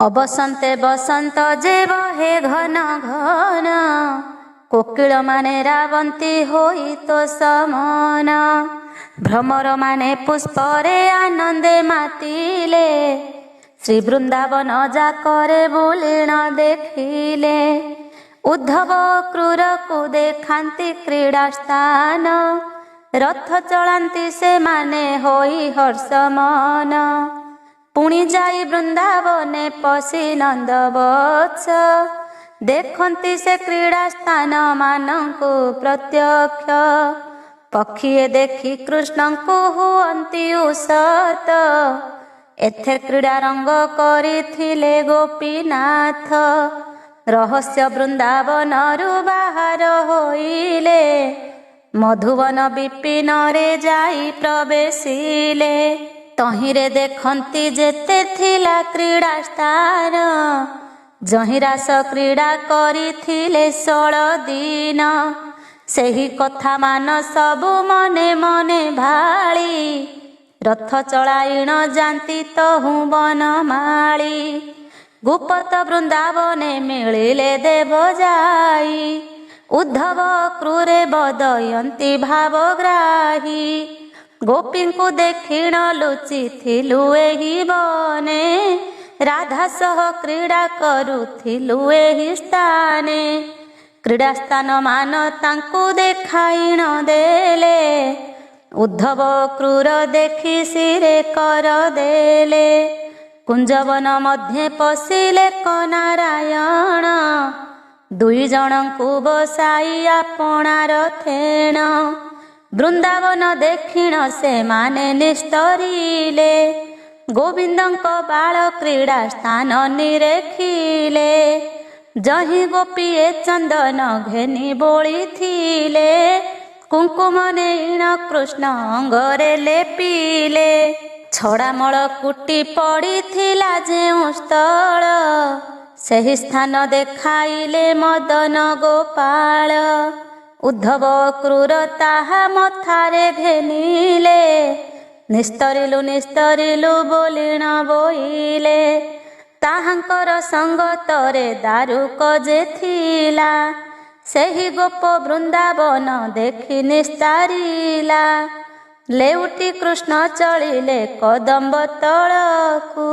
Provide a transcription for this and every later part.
ଅବସନ୍ତେ ବସନ୍ତ ଯେ ବହେ ଘନ ଘନ, କୋକିଳ ମାନେ ରାବନ୍ତି ହୋଇ ତୋଷ ମନ। ଭ୍ରମର ମାନେ ପୁଷ୍ପରେ ଆନନ୍ଦେ ମାତିଲେ, ଶ୍ରୀ ବୃନ୍ଦାବନ ଯାକରେ ବୁଲିଣ ଦେଖିଲେ। ଉଦ୍ଧବ କ୍ରୂରକୁ ଦେଖାନ୍ତି କ୍ରୀଡ଼ା ସ୍ଥାନ, ରଥ ଚଳାନ୍ତି ସେମାନେ ହୋଇ ହର୍ଷ ମନ। ପୁଣି ଯାଇ ବୃନ୍ଦାବନେ ପଶି ନନ୍ଦ ବତ୍ସ, ଦେଖନ୍ତି ସେ କ୍ରୀଡ଼ା ସ୍ଥାନ ମାନଙ୍କୁ ପ୍ରତ୍ୟକ୍ଷ। ପକ୍ଷୀଏ ଦେଖି କୃଷ୍ଣଙ୍କୁ ହୁଅନ୍ତି ଉଷତ, ଏଥେ କ୍ରୀଡ଼ା ରଙ୍ଗ କରିଥିଲେ ଗୋପୀନାଥ। ରହସ୍ୟ ବୃନ୍ଦାବନରୁ ବାହାର ହୋଇଲେ, ମଧୁବନ ବିପିନରେ ଯାଇ ପ୍ରବେଶିଲେ। ତହିଁରେ ଦେଖନ୍ତି ଯେତେ ଥିଲା କ୍ରୀଡ଼ା ସ୍ଥାନ, ଯହିଁ ରାସ କ୍ରୀଡ଼ା କରିଥିଲେ 16 ଦିନ। ସେହି କଥା ମାନ ସବୁ ମନେ ମନେ ଭାଳି, ରଥ ଚଳାଇଣ ଯାନ୍ତି ତହୁଁ ବନମାଳି। ଗୁପତ ବୃନ୍ଦାବନେ ମିଳିଲେ ଦେବ ଯାଇ, ଉଦ୍ଧବ କ୍ରୂରେ ବଦୟନ୍ତି ଭାବଗ୍ରାହୀ। ଗୋପୀଙ୍କୁ ଦେଖିଣ ଲୁଚିଥିଲୁ ଏହି ବନେ, ରାଧା ସହ କ୍ରୀଡ଼ା କରୁଥିଲୁ ଏହି ସ୍ଥାନେ। କ୍ରୀଡ଼ା ସ୍ଥାନ ମାନ ତାଙ୍କୁ ଦେଖାଇଣ ଦେଲେ, ଉଦ୍ଧବ କ୍ରୂର ଦେଖି ଶିରେ କର ଦେଲେ। କୁଞ୍ଜବନ ମଧ୍ୟେ ପଶିଲେ ନାରାୟଣ, ଦୁଇ ଜଣଙ୍କୁ ବସାଇ ଆପଣାର ଥେଣ। ବୃନ୍ଦାବନ ଦେଖିଣ ସେମାନେ ନିସ୍ତରିଲେ, ଗୋବିନ୍ଦଙ୍କ ବାଳ କ୍ରୀଡ଼ା ସ୍ଥାନ ନିରେଖିଲେ। ଯହିଁ ଗୋପୀଏ ଚନ୍ଦନ ଘେନି ବୋଳିଥିଲେ, କୁଙ୍କୁମ ନେଇଣ କୃଷ୍ଣ ଅଙ୍ଗରେ ଲେପିଲେ। ଛଡ଼ାମଳ କୁଟି ପଡ଼ିଥିଲା ଯେଉଁ ସ୍ଥଳ, ସେହି ସ୍ଥାନ ଦେଖାଇଲେ ମଦନ ଗୋପାଳ। ଉଦ୍ଧବ କ୍ରୂର ତାହା ମଥାରେ ଘେନିଲେ, ନିସ୍ତରିଲୁ ନିସ୍ତରିଲୁ ବୋଲିଣ ବୋଇଲେ। ତାହାଙ୍କର ସଙ୍ଗତରେ ଦାରୁକ ଯେ ଥିଲା, ସେହି ଗୋପ ବୃନ୍ଦାବନ ଦେଖି ନିସ୍ତାରିଲା। ଲେଉଟି କୃଷ୍ଣ ଚଳିଲେ କଦମ୍ବ ତଳକୁ,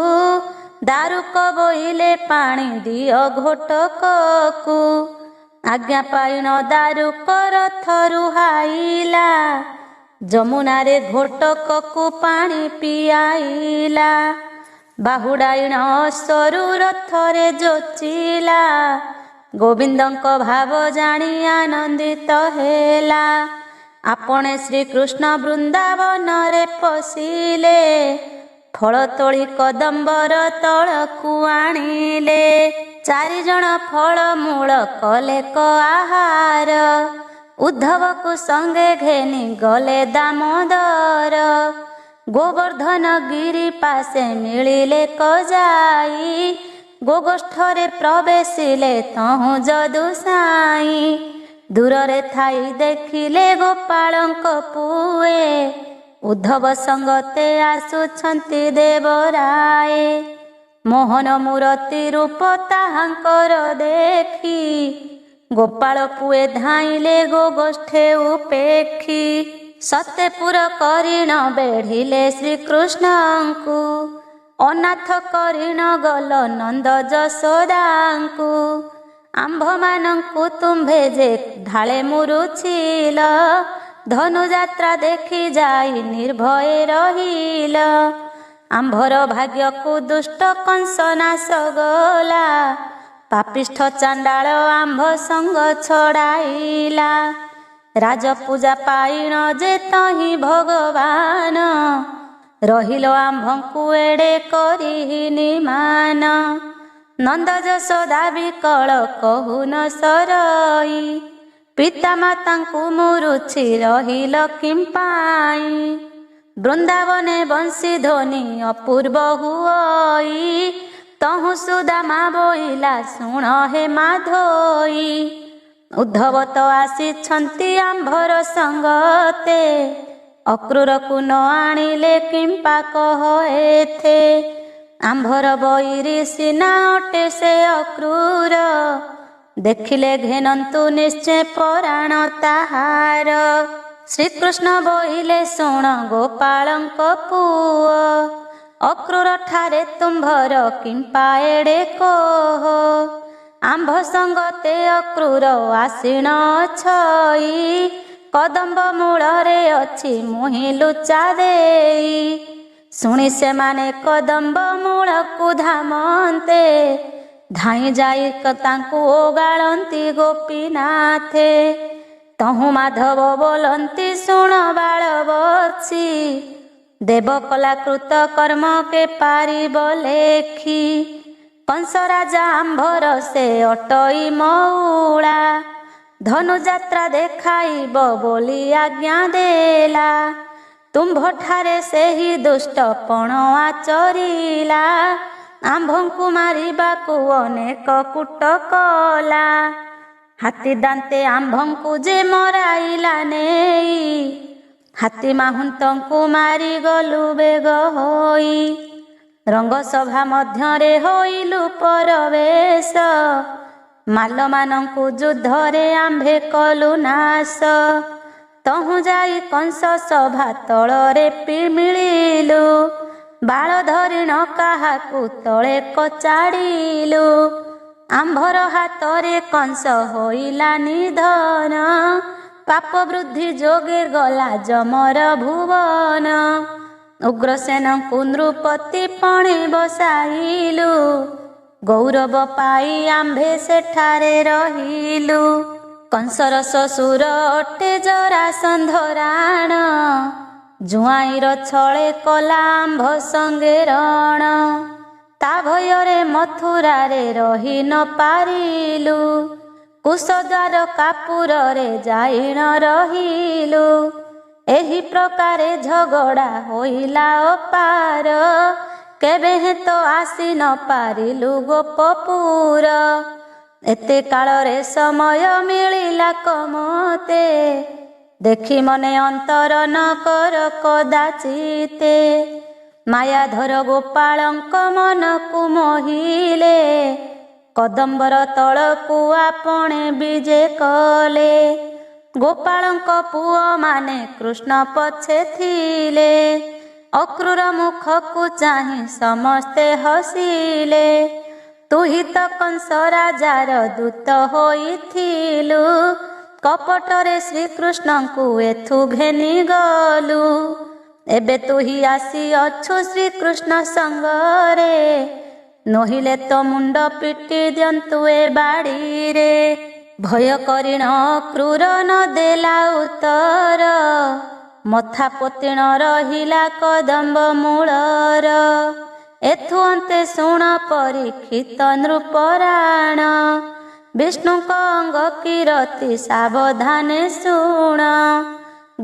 ଦାରୁକ ବୋଇଲେ ପାଣି ଦିଅ ଘୋଟକକୁ। ଆଜ୍ଞା ପାଇଣ ଦାରୁକ ରଥରୁ ହାଇଲା, ଯମୁନାରେ ଘୋଟକକୁ ପାଣି ପିଆଇଲା। ବାହୁଡ଼ାଇଣ ଅଶ୍ୱରୁ ରଥରେ ଯୋଚିଲା, ଗୋବିନ୍ଦଙ୍କ ଭାବ ଜାଣି ଆନନ୍ଦିତ ହେଲା। ଆପଣେ ଶ୍ରୀକୃଷ୍ଣ ବୃନ୍ଦାବନରେ ପଶିଲେ, ଫଳ ତୋଳି କଦମ୍ବର ତଳକୁ ଆଣିଲେ। 4 ଜଣ ଫଳ ମୂଳ କଲେ ଆହାର, ଉଦ୍ଧବକୁ ସଙ୍ଗେ ଘେନି ଗଲେ ଦାମୋଦର। ଗୋବର୍ଦ୍ଧନ ଗିରି ପାଶେ ମିଳିଲେ ଯାଇ, ଗୋଗୋଷ୍ଠରେ ପ୍ରବେଶିଲେ ତହୁଁ ଯଦୁ ସାଇ। ଦୂରରେ ଥାଇ ଦେଖିଲେ ଗୋପାଳଙ୍କ ପୁଏ, ଉଦ୍ଧବ ସଙ୍ଗତେ ଆସୁଛନ୍ତି ଦେବରାଏ। ମୋହନ ମୂରତି ରୂପ ତାହାଙ୍କର ଦେଖି, ଗୋପାଳ ପୁଏ ଧାଇଁଲେ ଗୋଗୋଷ୍ଠେ ଉପେକ୍ଷି। ସତେପୁର କରିଣ ବେଢ଼ିଲେ ଶ୍ରୀକୃଷ୍ଣଙ୍କୁ, ଅନାଥ କରିଣ ଗଲ ନନ୍ଦ ଯଶୋଦାଙ୍କୁ। ଆମ୍ଭମାନଙ୍କୁ ତୁମ୍ଭେ ଯେ ଢାଳେ ମୁରୁଚିଲ, ଧନୁଯାତ୍ରା ଦେଖି ଯାଇ ନିର୍ଭୟ ରହିଲ। ଆମ୍ଭର ଭାଗ୍ୟକୁ ଦୁଷ୍ଟ କଂସ ନାଶ ଗଲା, ପାପିଷ୍ଠ ଚାଣ୍ଡାଳ ଆମ୍ଭ ସଙ୍ଗ ଛଡ଼ାଇଲା। ରାଜପୂଜା ପାଇଣ ଯେ ତହିଁ ଭଗବାନ, ରହିଲ ଆମ୍ଭଙ୍କୁ ଏଡ଼େ କରିନି ମାନ। ନନ୍ଦ ଯଶୋଦା ବିକଳ କହୁ ନ ସରଇ, ପିତାମାତାଙ୍କୁ ମୁରୁଛି ରହିଲ କିମ୍ପାଇଁ। ବୃନ୍ଦାବନେ ବଂଶୀ ଧ୍ୱନି ଅପୂର୍ବ ହୁଅଇ, ତହୁଁ ସୁଦାମା ବୋଇଲା ଶୁଣ ହେ ମାଧୋଇ। ଉଦ୍ଧବ ତ ଆସିଛନ୍ତି ଆମ୍ଭର ସଙ୍ଗତେ, ଅକ୍ରୂରକୁ ନ ଆଣିଲେ କିମ୍ପା କହ ଏଥେ। ଆମ୍ଭର ବୈରୀ ସିନା ଅଟେ ସେ ଅକ୍ରୂର, ଦେଖିଲେ ଘେନନ୍ତୁ ନିଶ୍ଚୟ ପରାଣ ତାହାର। ଶ୍ରୀକୃଷ୍ଣ ବୋଇଲେ ଶୁଣ ଗୋପାଳଙ୍କ ପୁଅ, ଅକ୍ରୂର ଠାରେ ତୁମ୍ଭର କିମ୍ପା ଏଡ଼େ କୋହ। ଆମ୍ଭ ସଙ୍ଗତେ ଅକ୍ରୂର ଆସିଣ ଛଇ, କଦମ୍ବ ମୂଳରେ ଅଛି ମୁହିଁ ଲୁଚା ଦେଇ। ଶୁଣି ସେମାନେ କଦମ୍ବ ମୂଳକୁ ଧାମନ୍ତେ, ଧାଇଁ ଯାଇ ତାଙ୍କୁ ଓଗାଳନ୍ତି ଗୋପୀନାଥେ। ତହୁଁ ମାଧବ ବୋଲନ୍ତି ଶୁଣ ବାଳ ବତ୍ସୀ, ଦେବ କଲା କୃତ କର୍ମ କେ ପାରିବ ଲେଖି। କଂସ ରାଜା ଆମ୍ଭର ସେ ଅଟଇ ମଉଳା, ଧନୁଯାତ୍ରା ଦେଖାଇବ ବୋଲି ଆଜ୍ଞା ଦେଲା। ତୁମ୍ଭଠାରେ ସେହି ଦୁଷ୍ଟ ପଣ ଆଚରିଲା, ଆମ୍ଭଙ୍କୁ ମାରିବାକୁ ଅନେକ କୂଟ କଲା। ହାତୀ ଦାନ୍ତେ ଆମ୍ଭଙ୍କୁ ଯେ ମରାଇଲା ନେଇ, ହାତୀ ମାହୁନ୍ତଙ୍କୁ ମାରିଗଲୁ ବେଗ ହୋଇ। ରଙ୍ଗସଭା ମଧ୍ୟରେ ହୋଇଲୁ ପରବେଶ, ମାଲମାନଙ୍କୁ ଯୁଦ୍ଧରେ ଆମ୍ଭେ କଲୁ ନାଶ। ତହୁଁ ଯାଇ କଂସ ସଭା ତଳରେ ମିଳିଲୁ, ବାଳ ଧରିଣ କାହାକୁ ତଳେ କଚାଡ଼ିଲୁ। ଆମ୍ଭର ହାତରେ କଂସ ହୋଇଲା ନିଧନ, ପାପ ବୃଦ୍ଧି ଯୋଗେ ଗଲା ଯମର ଭୁବନ। ଉଗ୍ରସେନଙ୍କୁ ନୃପତି ପଣେ ବସାଇଲୁ, ଗୌରବ ପାଇ ଆମ୍ଭେ ସେଠାରେ ରହିଲୁ। କଂସର ଶ୍ୱଶୁର ଅଟେ ଜରାସନ୍ଧ ରାଣ, ଜୁଆଇଁର ଛଳେ କଲା ଆମ୍ଭ ସଙ୍ଗେ ରଣ। ତା ଭୟରେ ମଥୁରାରେ ରହି ନ ପାରିଲୁ, କୁଶଦ୍ୱାର କାପୁରରେ ଯାଇଣ ରହିଲୁ। ଏହି ପ୍ରକାରେ ଝଗଡ଼ା ହୋଇଲା ଅପାର, କେବେ ହେତ ଆସି ନ ପାରିଲୁ ଗୋପପୁର। ଏତେ କାଳରେ ସମୟ ମିଳିଲା କମତେ, ଦେଖି ମନେ ଅନ୍ତର ନ କର କଦାଚିତେ। ମାୟାଧର ଗୋପାଳଙ୍କ ମନକୁ ମୋହିଲେ, କଦମ୍ବର ତଳକୁ ଆପଣେ ବିଜେ କଲେ। ଗୋପାଳଙ୍କ ପୁଅମାନେ କୃଷ୍ଣ ପଛେ ଥିଲେ, ଅକ୍ରୂର ମୁଖକୁ ଚାହିଁ ସମସ୍ତେ ହସିଲେ। ତୁହି ତ କଂସ ରାଜାର ଦୂତ ହୋଇଥିଲୁ, କପଟରେ ଶ୍ରୀକୃଷ୍ଣଙ୍କୁ ଏଥୁ ଘେନି ଗଲୁ। ଏବେ ତୁହି ଆସିଅଛୁ ଶ୍ରୀକୃଷ୍ଣ ସଙ୍ଗରେ, ନୋହିଲେ ତ ମୁଣ୍ଡ ପିଟି ଦିଅନ୍ତୁ ଏ ବାଡ଼ିରେ। ଭୟ କରିଣ ଅକ୍ରୂର ନ ଦେଲା ଉତ୍ତର, ମଥା ପୋତିଣ ରହିଲା କଦମ୍ବ ମୂଳର। ଏଥୁ ଅନ୍ତେ ଶୁଣ ପରୀକ୍ଷିତ ନୃପରାଣ, ବିଷ୍ଣୁଙ୍କ ଅଙ୍ଗ କିରତି ସାବଧାନେ ଶୁଣ।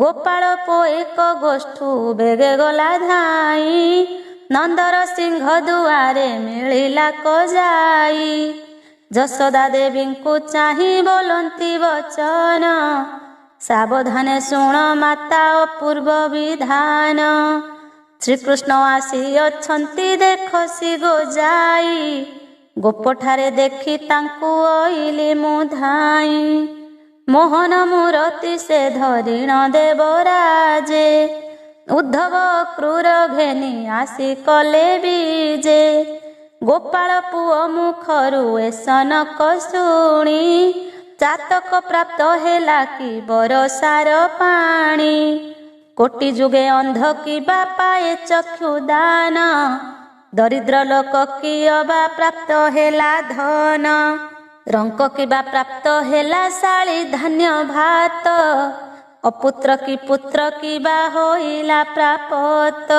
ଗୋପାଳ ପୋ ଏକ ଗୋଷ୍ଠୁ ବେଗେ ଗଲା ଧାଇଁ, ନନ୍ଦର ସିଂହ ଦୁଆରେ ମିଳିଲା କଯାଇ। ଯଶୋଦା ଦେବୀଙ୍କୁ ଚାହିଁ ବୋଲନ୍ତି ବଚନ, ସାବଧାନେ ଶୁଣ ମାତା ଅପୂର୍ବ ବିଧାନ। ଶ୍ରୀକୃଷ୍ଣ ଆସିଅଛନ୍ତି ଦେଖସି ଗୋଯାଇ, ଗୋପଠାରେ ଦେଖି ତାଙ୍କୁ ଅଇଲି ମୁଁ ଧାଇଁ। ମୋହନ ମୂରତି ସେ ଧରିଣ ଦେବରାଜେ, ଉଦ୍ଧବ ଅକ୍ରୂର ଘେନି ଆସି କଲେ ବିଜେ। ଗୋପାଳ ପୁଅ ମୁଖରୁ ଏ ସନକ ଶୁଣି, ଚାତକ ପ୍ରାପ୍ତ ହେଲା କି ବରସାର ପାଣି। କୋଟି ଯୁଗେ ଅନ୍ଧ କିବା ପାଏ ଚକ୍ଷୁ ଦାନ, ଦରିଦ୍ର ଲୋକ କିଏ ବା ପ୍ରାପ୍ତ ହେଲା ଧନ। ରଙ୍କ କିବା ପ୍ରାପ୍ତ ହେଲା ଶାଳୀ ଧାନ୍ୟ ଭାତ, ଅପୁତ୍ର କି ପୁତ୍ର କିବା ହୋଇଲା ପ୍ରାପତ।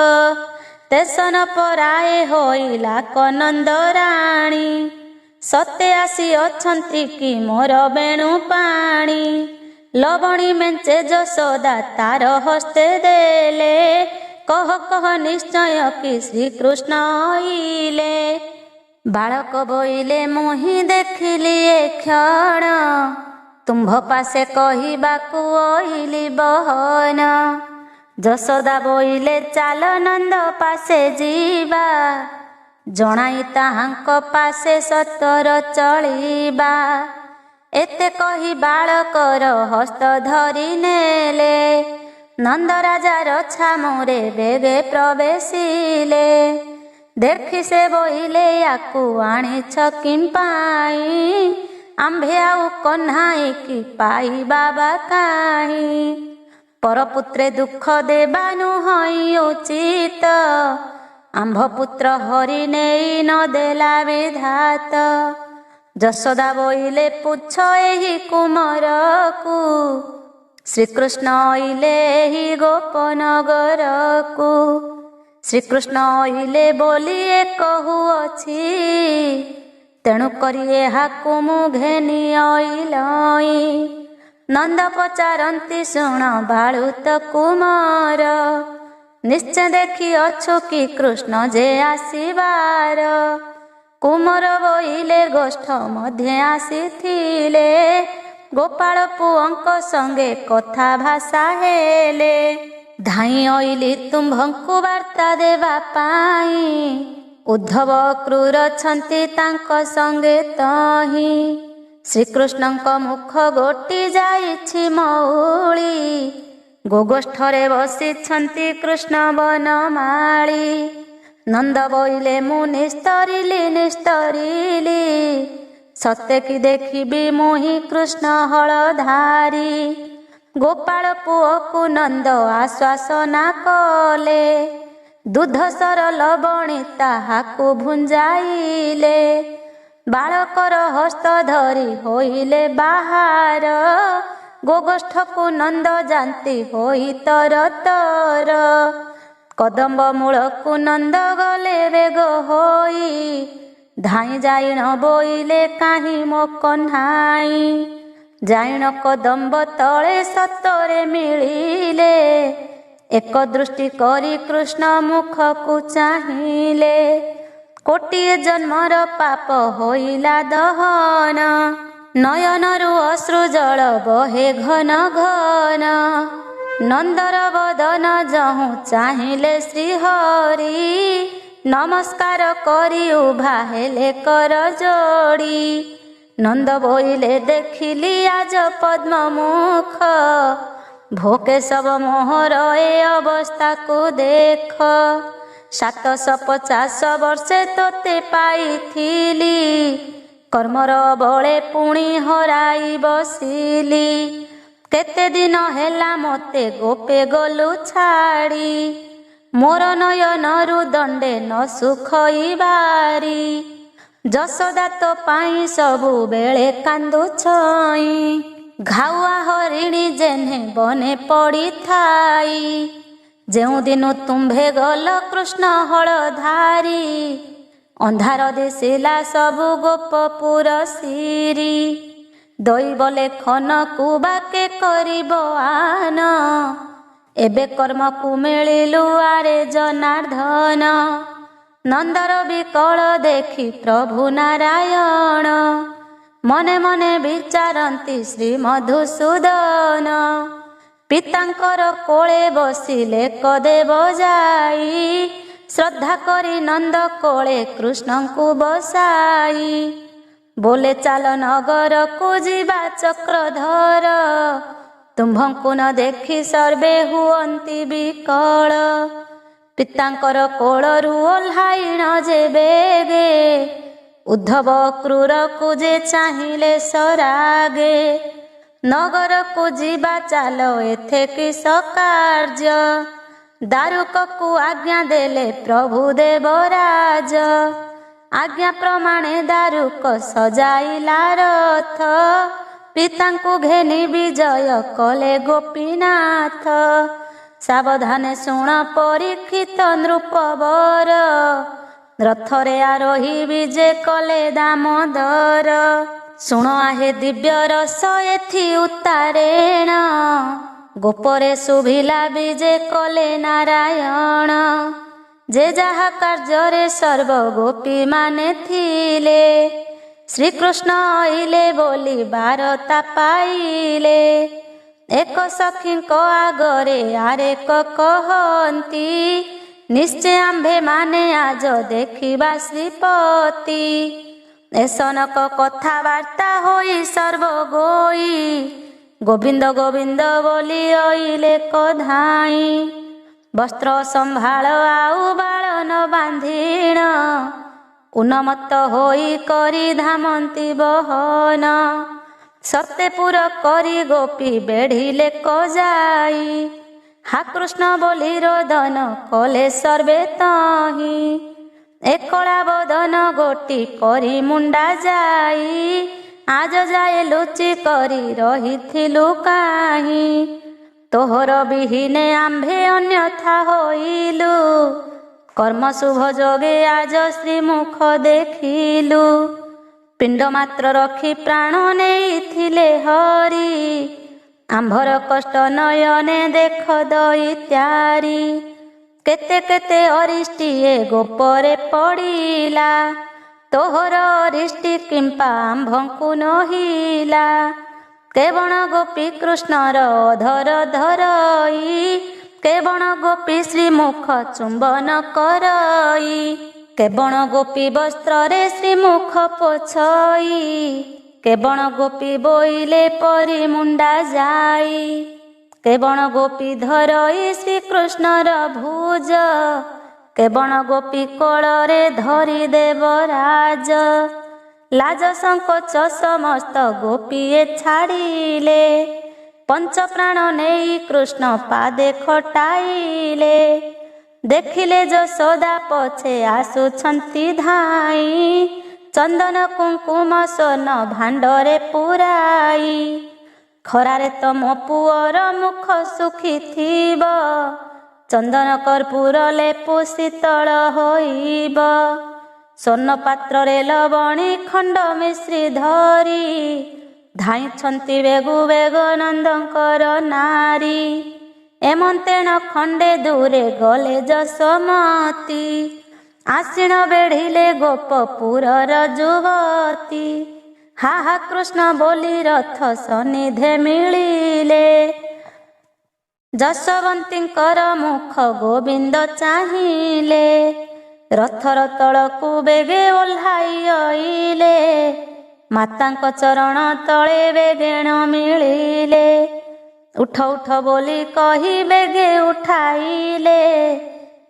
ତେସନ ପରାଏ ହୋଇଲା କନନ୍ଦରାଣୀ, ସତେ ଆସି ଅଛନ୍ତି କି ମୋର ବେଣୁ ପାଣି। ଲବଣୀ ମେଞ୍ଚେ ଯଶୋଦା ତାର ହସ୍ତେ ଦେଲେ, କହ କହ ନିଶ୍ଚୟ କି ଶ୍ରୀକୃଷ୍ଣ ଅଇଲେ। ବାଳକ ବୋଇଲେ ମୁହିଁ ଦେଖିଲି ଏ କ୍ଷଣ, ତୁମ୍ଭ ପାଶେ କହିବାକୁ ଅଇଲି ବହନ। ଯଶୋଦା ବୋଇଲେ ଚାଲ ନନ୍ଦ ପାଶେ ଯିବା, ଜଣାଇ ତାହାଙ୍କ ପାଶେ ସତର ଚଳିବା। ଏତେ କହି ବାଳକର ହସ୍ତ ଧରି ନେଲେ, ନନ୍ଦରାଜାର ଛାମୁରେ ବେଗେ ପ୍ରବେଶିଲେ। ଦେଖି ସେ ବୋଇଲେ ୟାକୁ ଆଣିଛ କିମ୍ପାଇଁ, ଆମ୍ଭେ ଆଉ କହ୍ନାଇ କି ପାଇବା ବା କାହିଁ। ପରପୁତ୍ରେ ଦୁଃଖ ଦେବା ନୁହଁ ଉଚିତ, ଆମ୍ଭ ପୁତ୍ର ହରି ନେଇ ନ ଦେଲା ବିଧାତ। ଯଶୋଦା ବୋଇଲେ ପୁଛ ଏହି କୁମରକୁ, ଶ୍ରୀକୃଷ୍ଣ ଅଇଲେ ଏହି ଗୋପନଗରକୁ। ଶ୍ରୀକୃଷ୍ଣ ଅଇଲେ ବୋଲି ଏ କହୁଅଛି, ତେଣୁ କରି ଏହାକୁ ମୁଁ ଘେନି ଅଇଲଇଁ। ନନ୍ଦ ପଚାରନ୍ତି ଶୁଣ ବାଳୁତ କୁମାର, ନିଶ୍ଚୟ ଦେଖି ଅଛୁ କି କୃଷ୍ଣ ଯେ ଆସିବାର। କୁମର ବୋଇଲେ ଗୋଷ୍ଠ ମଧ୍ୟ ଆସିଥିଲେ, ଗୋପାଳ ପୁଅଙ୍କ ସଙ୍ଗେ କଥା ଭାଷା ହେଲେ। ଧାଇଁ ଅଇଲି ତୁମ୍ଭଙ୍କୁ ବାର୍ତ୍ତା ଦେବା ପାଇଁ, ଉଦ୍ଧବ କ୍ରୂର ଛନ୍ତି ତାଙ୍କ ସଙ୍ଗେ ତହିଁ। ଶ୍ରୀକୃଷ୍ଣଙ୍କ ମୁଖ ଗୋଟି ଯାଇଛି ମଉଳି, ଗୋଗୋଷ୍ଠରେ ବସିଛନ୍ତି କୃଷ୍ଣ ବନମାଳି। ନନ୍ଦ ବୋଇଲେ ମୁଁ ନିସ୍ତରିଲି ନିସ୍ତରିଲି, ସତେ କି ଦେଖିବି ମୁହିଁ କୃଷ୍ଣ ହଳଧାରୀ। ଗୋପାଳ ପୁଅକୁ ନନ୍ଦ ଆଶ୍ୱାସନା କଲେ, ଦୁଧସର ଲବଣୀ ତାହାକୁ ଭୁଞ୍ଜାଇଲେ। ବାଳକର ହସ୍ତ ଧରି ହୋଇଲେ ବାହାର, ଗୋଗୋଷ୍ଠକୁ ନନ୍ଦ ଯାନ୍ତି ହୋଇ ତର ତର। କଦମ୍ବ ମୂଳକୁ ନନ୍ଦ ଗଲେ ବେଗ ହୋଇ, ଧାଇଁ ଯାଇଣ ବୋଇଲେ କାହିଁ ମୋ କହ୍ନାଇ। ଯାଇଣ କଦମ୍ବ ତଳେ ସତରେ ମିଳିଲେ, ଏକ ଦୃଷ୍ଟି କରି କୃଷ୍ଣ ମୁଖକୁ ଚାହିଁଲେ। କୋଟିଏ ଜନ୍ମର ପାପ ହୋଇଲା ଦହନ, ନୟନରୁ ଅଶ୍ରୁ ଜଳ ବହେ ଘନ ଘନ। ନନ୍ଦର ବଦନ ଯହୁଁ ଚାହିଁଲେ ଶ୍ରୀହରି, ନମସ୍କାର କରି ଉଭା ହେଲେ କର ଯୋଡ଼ି। ନନ୍ଦ ବୋଇଲେ ଦେଖିଲି ଆଜ ପଦ୍ମ ମୁଖ, ଭୋକେଶବ ମୋହର ଏ ଅବସ୍ଥାକୁ ଦେଖ। 750 ବର୍ଷେ ତୋତେ ପାଇଥିଲି, କର୍ମର ବଳେ ପୁଣି ହରାଇ ବସିଲି। କେତେ ଦିନ ହେଲା ମୋତେ ଗୋପେ ଗଲୁ ଛାଡ଼ି, ମୋର ନୟନରୁ ଦଣ୍ଡେ ନ ସୁଖଇବାରି। ଯଶୋଦା ତୋ ପାଇଁ ସବୁବେଳେ କାନ୍ଦୁଛଇଁ, ଘାଉଆ ହରିଣୀ ଯେହ୍ନେ ବନେ ପଡ଼ିଥାଇ। ଯେଉଁଦିନୁ ତୁମ୍ଭେ ଗଲ କୃଷ୍ଣ ହଳଧାରୀ, ଅନ୍ଧାର ଦିଶିଲା ସବୁ ଗୋପପୁର ଶିରି। ଦୈବ ଲେଖନକୁ ବାକେ କରିବ ଆନ, ଏବେ କର୍ମକୁ ମିଳିଲୁ ଆରେ ଜନାର୍ଦ୍ଦନ। ନନ୍ଦର ବିକଳ ଦେଖି ପ୍ରଭୁ ନାରାୟଣ, ମନେ ମନେ ବିଚାରନ୍ତି ଶ୍ରୀ ମଧୁସୂଦନ। ପିତାଙ୍କର କୋଳେ ବସିଲେ କଦେବ ଯାଇ, ଶ୍ରଦ୍ଧା କରି ନନ୍ଦ କୋଳେ କୃଷ୍ଣଙ୍କୁ ବସାଇ। ବୋଲେ ଚାଲ ନଗରକୁ ଯିବା ଚକ୍ରଧର, ତୁମ୍ଭଙ୍କୁ ନ ଦେଖି ସର୍ବେ ହୁଅନ୍ତି ବିକଳ। ପିତାଙ୍କର କୋଳରୁ ଓହ୍ଲାଇଣ ଯେ ବେଗେ, ଉଦ୍ଧବ କ୍ରୂରକୁ ଯେ ଚାହିଁଲେ ସରାଗେ। ନଗରକୁ ଯିବା ଚାଲ ଏଥେ କିସ କାର୍ଯ୍ୟ, ଦାରୁକକୁ ଆଜ୍ଞା ଦେଲେ ପ୍ରଭୁ ଦେବରାଜ। ଆଜ୍ଞା ପ୍ରମାଣେ ଦାରୁକ ସଜାଇଲା ରଥ, ପିତାଙ୍କୁ ଘେନି ବିଜୟ କଲେ ଗୋପୀନାଥ। ସାବଧାନେ ଶୁଣ ପରୀକ୍ଷିତ ନୃପବର, ରଥରେ ଆରୋହୀ ବିଜେ କଲେ ଦାମୋଦର। ଶୁଣ ଆହେ ଦିବ୍ୟ ରସ ଏଥି ଉତ୍ତାରେଣ, ଗୋପରେ ଶୁଭିଲା ବିଜେ କଲେ ନାରାୟଣ। ଯେ ଯାହା କାର୍ଯ୍ୟରେ ସର୍ବ ଗୋପୀ ମାନେ ଥିଲେ, ଶ୍ରୀକୃଷ୍ଣ ଅଇଲେ ବୋଲି ବାରତା ପାଇଲେ। ଏକ ସଖୀଙ୍କ ଆଗରେ ଆରେକ କହନ୍ତି, ନିଶ୍ଚୟ ଆମ୍ଭେ ମାନେ ଆଜ ଦେଖିବା ଶ୍ରୀପତି। ଏସନକ କଥାବାର୍ତ୍ତା ହୋଇ ସର୍ବଗୋଇ ଗୋବିନ୍ଦ ଗୋବିନ୍ଦ ବୋଲି ଅଇଲେ କଧାଇଁ। ବସ୍ତ୍ର ସମ୍ଭାଳ ଆଉ ବାଳ ନ ବାନ୍ଧିଣ ଉନ୍ମତ୍ତ ହୋଇ କରି ଧାମନ୍ତି ବହନ। ସତେପୁର କରି ଗୋପୀ ବେଢ଼ିଲେ କଯାଇ ହା କୃଷ୍ଣ ବୋଲି ରୋଦନ କଲେ ସର୍ବେ ତହିଁ। ଏକଳା ବଦନ ଗୋଟି କରି ମୁଣ୍ଡା ଯାଇ ଆଜ ଯାଏ ଲୁଚି କରି ରହିଥିଲୁ କାହିଁ। ତୋହର ବିହୀନେ ଆମ୍ଭେ ଅନ୍ୟଥା ହୋଇଲୁ କର୍ମ ଶୁଭ ଯୋଗେ ଆଜ ଶ୍ରୀମୁଖ ଦେଖିଲୁ। ପିଣ୍ଡ ମାତ୍ର ରଖି ପ୍ରାଣ ନେଇଥିଲେ ହରି ଆମ୍ଭର କଷ୍ଟ ନୟନେ ଦେଖ ଦଇତ୍ୟାରି। କେତେ କେତେ ଅରିଷ୍ଟିଏ ଗୋପରେ ପଡ଼ିଲା ତୋହର ଅରିଷ୍ଟି କିମ୍ପା ଆମ୍ଭଙ୍କୁ ନହିଲା। କେବଳ ଗୋପୀ କୃଷ୍ଣର ଅଧର ଧରଇ କେବଳ ଗୋପୀ ଶ୍ରୀମୁଖ ଚୁମ୍ବନ କରଇ। କେବଳ ଗୋପୀ ବସ୍ତ୍ରରେ ଶ୍ରୀମୁଖ ପୋଛଇ କେବଳ ଗୋପୀ ବୋଇଲେ ପରି ମୁଣ୍ଡା ଯାଇ। କେବଳ ଗୋପୀ ଧରଇ ଶ୍ରୀକୃଷ୍ଣର ଭୁଜ କେବଳ ଗୋପୀ କୋଳରେ ଧରି ଦେବରାଜ। ଲାଜ ସଙ୍କୋଚ ସମସ୍ତ ଗୋପୀଏ ଛାଡ଼ିଲେ ପଞ୍ଚପ୍ରାଣ ନେଇ କୃଷ୍ଣ ପାଦେ ଖଟାଇଲେ। ଦେଖିଲେ ଯଶୋଦା ପଛେ ଆସୁଛନ୍ତି ଧାଇଁ ଚନ୍ଦନ କୁଙ୍କୁମ ସ୍ୱର୍ଣ୍ଣ ଭାଣ୍ଡରେ ପୁରାଇ। ଖରାରେ ତମ ପୁଅର ମୁଖ ଶୁଖିଥିବ ଚନ୍ଦନ କର୍ପୂର ଲେପୁ ଶୀତଳ ହୋଇବ। ସ୍ୱର୍ଣ୍ଣ ପାତ୍ରରେ ଲବଣୀ ଖଣ୍ଡ ମିଶ୍ରି ଧରି ଧାଇଁଛନ୍ତି ବେଗୁ ବେଗ ନନ୍ଦଙ୍କର ନାରୀ। ଏମନ୍ତେଣ ଖଣ୍ଡେ ଦୂରେ ଗଲେ ଯଶୋମତୀ ଆସୀନ ବେଢ଼ିଲେ ଗୋପପୁରର ଯୁବତୀ। ହା ହା କୃଷ୍ଣ ବୋଲି ରଥ ସନ୍ନିଧେ ମିଳିଲେ ଯଶୋବନ୍ତୀଙ୍କର ମୁଖ ଗୋବିନ୍ଦ ଚାହିଁଲେ। ରଥର ତଳକୁ ବେଗେ ଓହ୍ଲାଇ ଅଇଲେ ମାତାଙ୍କ ଚରଣ ତଳେ ବେଗେଣ ମିଳିଲେ। ଉଠ ଉଠ ବୋଲି କହି ବେଗେ ଉଠାଇଲେ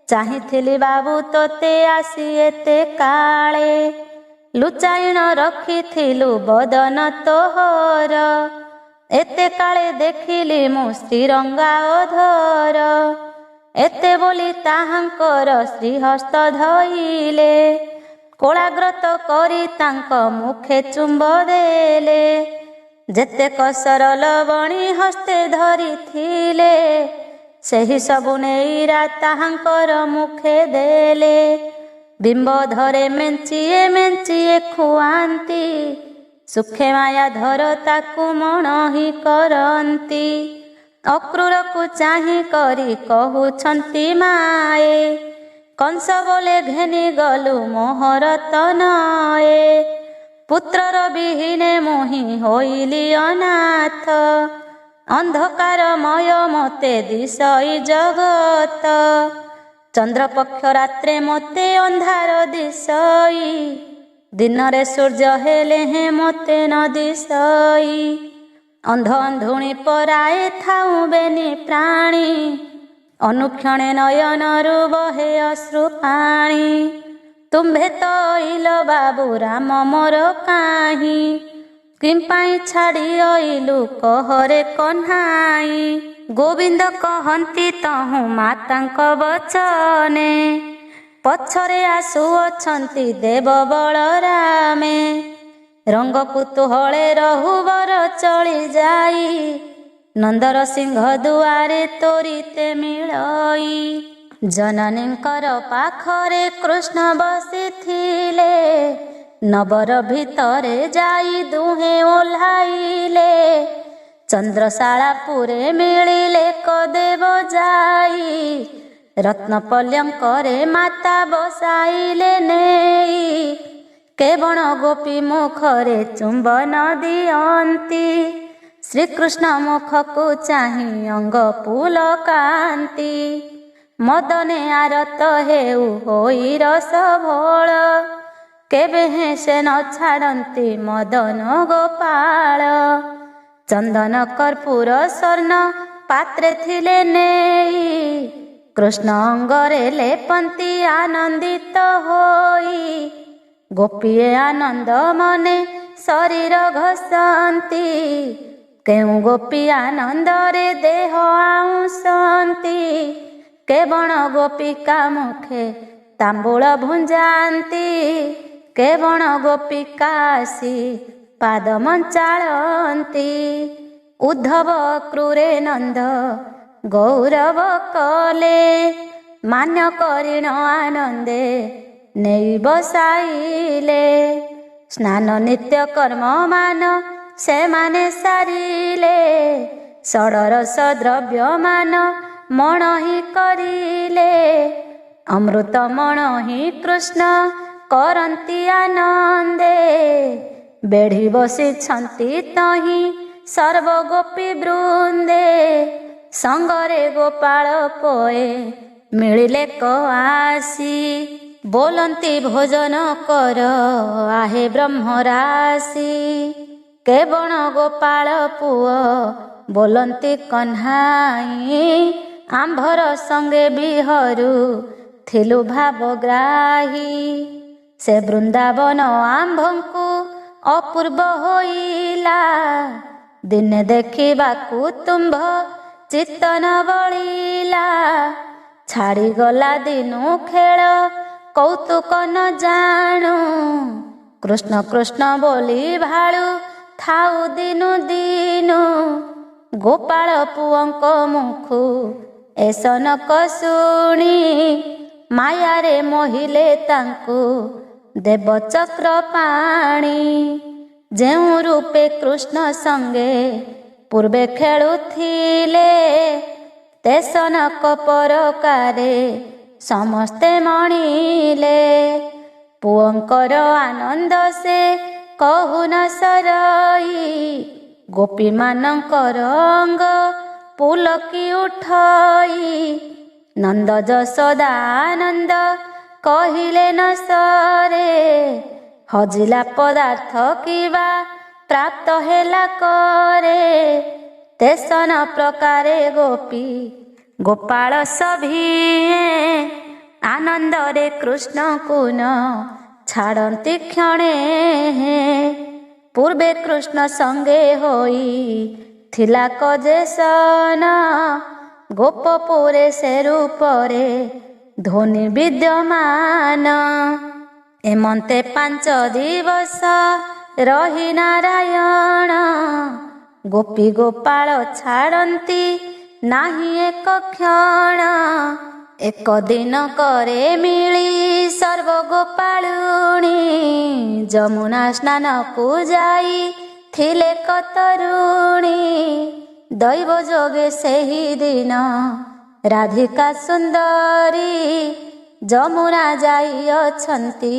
ଚାହିଁଥିଲି ବାବୁ ତୋତେ ଆସି ଏତେ କାଳେ। ଲୁଚାଇଣ ରଖିଥିଲୁ ବଦନ ତୋହର ଏତେ କାଳେ ଦେଖିଲି ମୁଁ ଶ୍ରୀରଙ୍ଗା ଅଧର। ଏତେ ବୋଲି ତାହାଙ୍କର ଶ୍ରୀହସ୍ତ ଧଇଲେ କୋଳାଗ୍ରତ କରି ତାଙ୍କ ମୁଖେ ଚୁମ୍ବ ଦେଲେ। ଯେତେକ ସରଲବଣୀ ହସ୍ତେ ଧରିଥିଲେ ସେହି ସବୁ ନେଇରା ତାହାଙ୍କର ମୁଖେ ଦେଲେ। ବିମ୍ବ ଧରେ ମେଞ୍ଚିଏ ମେଞ୍ଚିଏ ଖୁଆନ୍ତି ସୁଖେ ମାୟା ଧର ତାକୁ ମଣ ହିଁ କରନ୍ତି। ଅକ୍ରୂରକୁ ଚାହିଁ କରି କହୁଛନ୍ତି ମାଏ କଂସ ବୋଲେ ଘେନି ଗଲୁ ମୋହର ତନଏ। ପୁତ୍ରର ବିହୀନେ ମୁହିଁ ହୋଇଲି ଅନାଥ ଅନ୍ଧକାରମୟ ମୋତେ ଦିଶଇ ଜଗତ। ଚନ୍ଦ୍ରପକ୍ଷ ରାତ୍ରେ ମୋତେ ଅନ୍ଧାର ଦିଶଇ ଦିନରେ ସୂର୍ଯ୍ୟ ହେଲେ ହେଁ ମୋତେ ନ ଦିଶଇ। ଅନ୍ଧ ଅନ୍ଧୁଣୀ ପରାଏ ଥାଉ ବେନି ପ୍ରାଣୀ ଅନୁକ୍ଷଣେ ନୟନରୁ ବହେ ଅଶ୍ରୁ ପାଣି। ତୁମ୍ଭେ ତ ଅଇଲ ବାବୁ ରାମ ମୋର କାହିଁ କିମ୍ପାଇଁ ଛାଡ଼ି ଅଇଲୁ କହରେ କହ୍ନାଇ। ଗୋବିନ୍ଦ କହନ୍ତି ତହୁଁ ମାତାଙ୍କ ବଚନେ ପଛରେ ଆସୁଅଛନ୍ତି ଦେବ ବଳରାମେ। ରଙ୍ଗ କୁତୁହଳେ ରହୁବର ଚଳି ଯାଇ ନନ୍ଦର ସିଂହ ଦୁଆରେ ତୋରିତେ ମିଳଇ। ଜନନୀଙ୍କର ପାଖରେ କୃଷ୍ଣ ବସିଥିଲେ ନବର ଭିତରେ ଯାଇ ଦୁହେଁ ଓହ୍ଲାଇଲେ। ଚନ୍ଦ୍ରଶାଳାପୁରେ ମିଳିଲେ କଦେବ ଯାଇ ରତ୍ନପଲ୍ୟଙ୍କରେ ମାତା ବସାଇଲେ ନେଇ। କେବଳ ଗୋପୀ ମୁଖରେ ଚୁମ୍ବନ ଦିଅନ୍ତି ଶ୍ରୀକୃଷ୍ଣ ମୁଖକୁ ଚାହିଁ ଅଙ୍ଗ ପୁଲକାନ୍ତି। ମଦନେ ଆରତ ହେଉ ହୋଇ ରସ ଭୋଳ। କେବେ ହେଁ ସେ ନ ଛାଡ଼ନ୍ତି ମଦନ ଗୋପାଳ। ଚନ୍ଦନ କର୍ପୂର ସ୍ୱର୍ଣ୍ଣ ପାତ୍ରେ ଥିଲେ ନେଇ, କୃଷ୍ଣ ଅଙ୍ଗରେ ଲେପନ୍ତି ଆନନ୍ଦିତ ହୋଇ। ଗୋପୀଏ ଆନନ୍ଦ ମନେ ଶରୀର ଘଷନ୍ତି, କେଉଁ ଗୋପୀ ଆନନ୍ଦରେ ଦେହ ଆଉଁସନ୍ତି। କେବଳ ଗୋପିକା ମୁଖେ ତାମ୍ବୁଳ ଭୁଞ୍ଜାନ୍ତି, କେବଳ ଗୋପିକା ଆସି ପାଦ ମଞ୍ଚାଳନ୍ତି। ଉଦ୍ଧବ କ୍ରୁରେ ନନ୍ଦ ଗୌରବ କଲେ, ମାନ୍ୟ କରିଣ ଆନନ୍ଦେ ନେଇ ବସାଇଲେ। ସ୍ନାନ ନିତ୍ୟ କର୍ମ ମାନ ସେମାନେ ସାରିଲେ, ଷଡ଼ରସ ଦ୍ରବ୍ୟ ମାନ ମଣ ହିଁ କରିଲେ। ଅମୃତ ମଣ ହିଁ କୃଷ୍ଣ କରନ୍ତି ଆନନ୍ଦେ, ବେଢ଼ି ବସିଛନ୍ତି ତହିଁ ସର୍ବଗୋପୀ ବୃନ୍ଦେ। ସଙ୍ଗରେ ଗୋପାଳ ପୋଏ ମିଳିଲେ କ ଆସି, ବୋଲନ୍ତି ଭୋଜନ କର ଆହେ ବ୍ରହ୍ମରାଶି। କେବଳ ଗୋପାଳ ପୁଅ ବୋଲନ୍ତି କହ୍ନାଇ, ଆମ୍ଭର ସଙ୍ଗେ ବିହରୁ ଥିଲୁ ଭାବଗ୍ରାହୀ। ସେ ବୃନ୍ଦାବନ ଆମ୍ଭଙ୍କୁ ଅପୂର୍ବ ହୋଇଲା, ଦିନେ ଦେଖିବାକୁ ତୁମ୍ଭ ଚିତ୍ତ ନ ବଳିଲା। ଛାଡ଼ିଗଲା ଦିନୁ ଖେଳ କୌତୁକ ନ ଜାଣୁ, କୃଷ୍ଣ କୃଷ୍ଣ ବୋଲି ଭାଳୁ ଥାଉ ଦିନୁ ଦିନୁ। ଗୋପାଳ ପୁଅଙ୍କ ମୁଖୁ ଏ ସନକ ଶୁଣି, ମାୟାରେ ମୋହିଲେ ତାଙ୍କୁ ଦେବ ଚକ୍ର ପାଣି। ଯେଉଁ ରୂପେ କୃଷ୍ଣ ସଙ୍ଗେ ପୂର୍ବେ ଖେଳୁଥିଲେ, ତେ ସନକ ପରକାରେ ସମସ୍ତେ ମଣିଲେ। ପୁଅଙ୍କର ଆନନ୍ଦ ସେ କହୁ ନ ସରଇ, ଗୋପୀମାନଙ୍କର ଅଙ୍ଗ ପୁଲକି ଉଠଇ। ନନ୍ଦ ଯଶୋଦା ଆନନ୍ଦ କହିଲେ ନ ସରେ, ହଜିଲା ପଦାର୍ଥ କିବା ପ୍ରାପ୍ତ ହେଲା କରେ। ତେସନ ପ୍ରକାରେ ଗୋପୀ ଗୋପାଳ ସଭିଏ, ଆନନ୍ଦରେ କୃଷ୍ଣଙ୍କୁ ନ ଛାଡ଼ନ୍ତି କ୍ଷଣେ। ପୂର୍ବେ କୃଷ୍ଣ ସଙ୍ଗେ ହୋଇ ଥିଲା କଜେସନ, ଗୋପପୁରେ ସେ ରୂପରେ ଧ୍ୱନି ବିଦ୍ୟମାନ। ଏମନ୍ତେ 5 ଦିବସ ରହି ନାରାୟଣ, ଗୋପୀ ଗୋପାଳ ଛାଡ଼ନ୍ତି ନାହିଁ ଏକ କ୍ଷଣ। ଏକ ଦିନ କରେ ମିଳି ସର୍ବଗୋପାଳୁଣୀ, ଯମୁନା ସ୍ନାନକୁ ଯାଇ ଥିଲେ କତରୁଣୀ। ଦୈବ ଯୋଗେ ସେହି ଦିନ ରାଧିକା ସୁନ୍ଦରୀ, ଯମୁନା ଯାଇଅଛନ୍ତି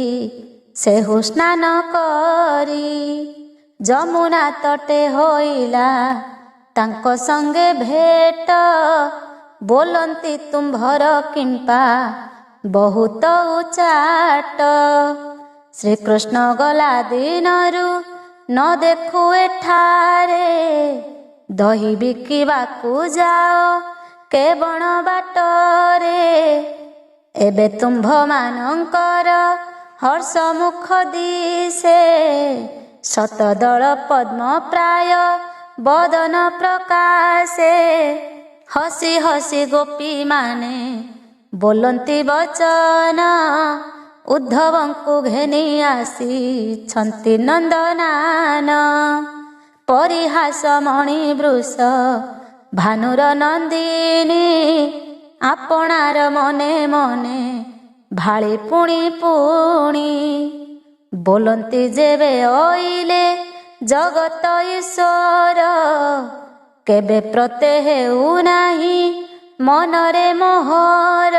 ସେହୁ ସ୍ନାନ କରି। ଯମୁନା ତଟେ ହୋଇଲା ତାଙ୍କ ସଙ୍ଗେ ଭେଟ, ବୋଲନ୍ତି ତୁମ୍ଭର କିମ୍ପା ବହୁତ ଉଚାଟ। ଶ୍ରୀକୃଷ୍ଣ ଗଲା ଦିନରୁ ନ ଦେଖୁ ଏଠାରେ, ଦହି ବିକିବାକୁ ଯାଅ କେବଳ ବାଟରେ। ଏବେ ତୁମ୍ଭମାନଙ୍କର ହର୍ଷ ମୁଖ ଦିଶେ, ଶତଦଳ ପଦ୍ମ ପ୍ରାୟ ବଦନ ପ୍ରକାଶେ। ହସି ହସି ଗୋପୀମାନେ ବୋଲନ୍ତି ବଚନ, ଉଦ୍ଧବଙ୍କୁ ଘେନି ଆସିଛନ୍ତି ନନ୍ଦନାନ। ପରିହାସ ମଣି ବୃଷ ଭାନୁର ନନ୍ଦିନୀ, ଆପଣାର ମନେ ମନେ ଭାଳି ପୁଣି ପୁଣି। ବୋଲନ୍ତି ଯେବେ ଅଇଲେ ଜଗତ ଈଶ୍ୱର, କେବେ ପ୍ରତ୍ୟେ ହେଉ ନାହିଁ ମନରେ ମୋହର।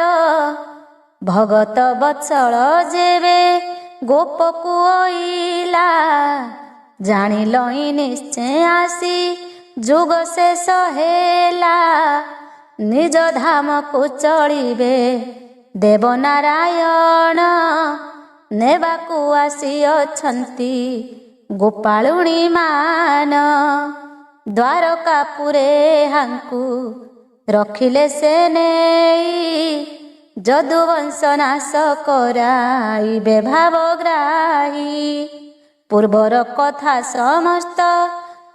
ଭଗତ ବତ୍ସଳ ଯେବେ ଗୋପକୁ ଅଇଲା, ଜାଣିଲଇଁ ନିଶ୍ଚୟ ଆସି ଯୁଗ ଶେଷ ହେଲା। ନିଜ ଧାମକୁ ଚଳିବେ। ଦେବନାରାୟଣ ନେବାକୁ ଆସିଅଛନ୍ତି ଗୋପାଳୁଣୀ ମାନ। ଦ୍ୱାରକାପୁରେ ହାଙ୍କୁ ରଖିଲେ ସେ ନେଇ, ଯଦୁବଂଶ ନାଶ କରାଇବେ ଭାବଗ୍ରାହୀ। ପୂର୍ବର କଥା ସମସ୍ତ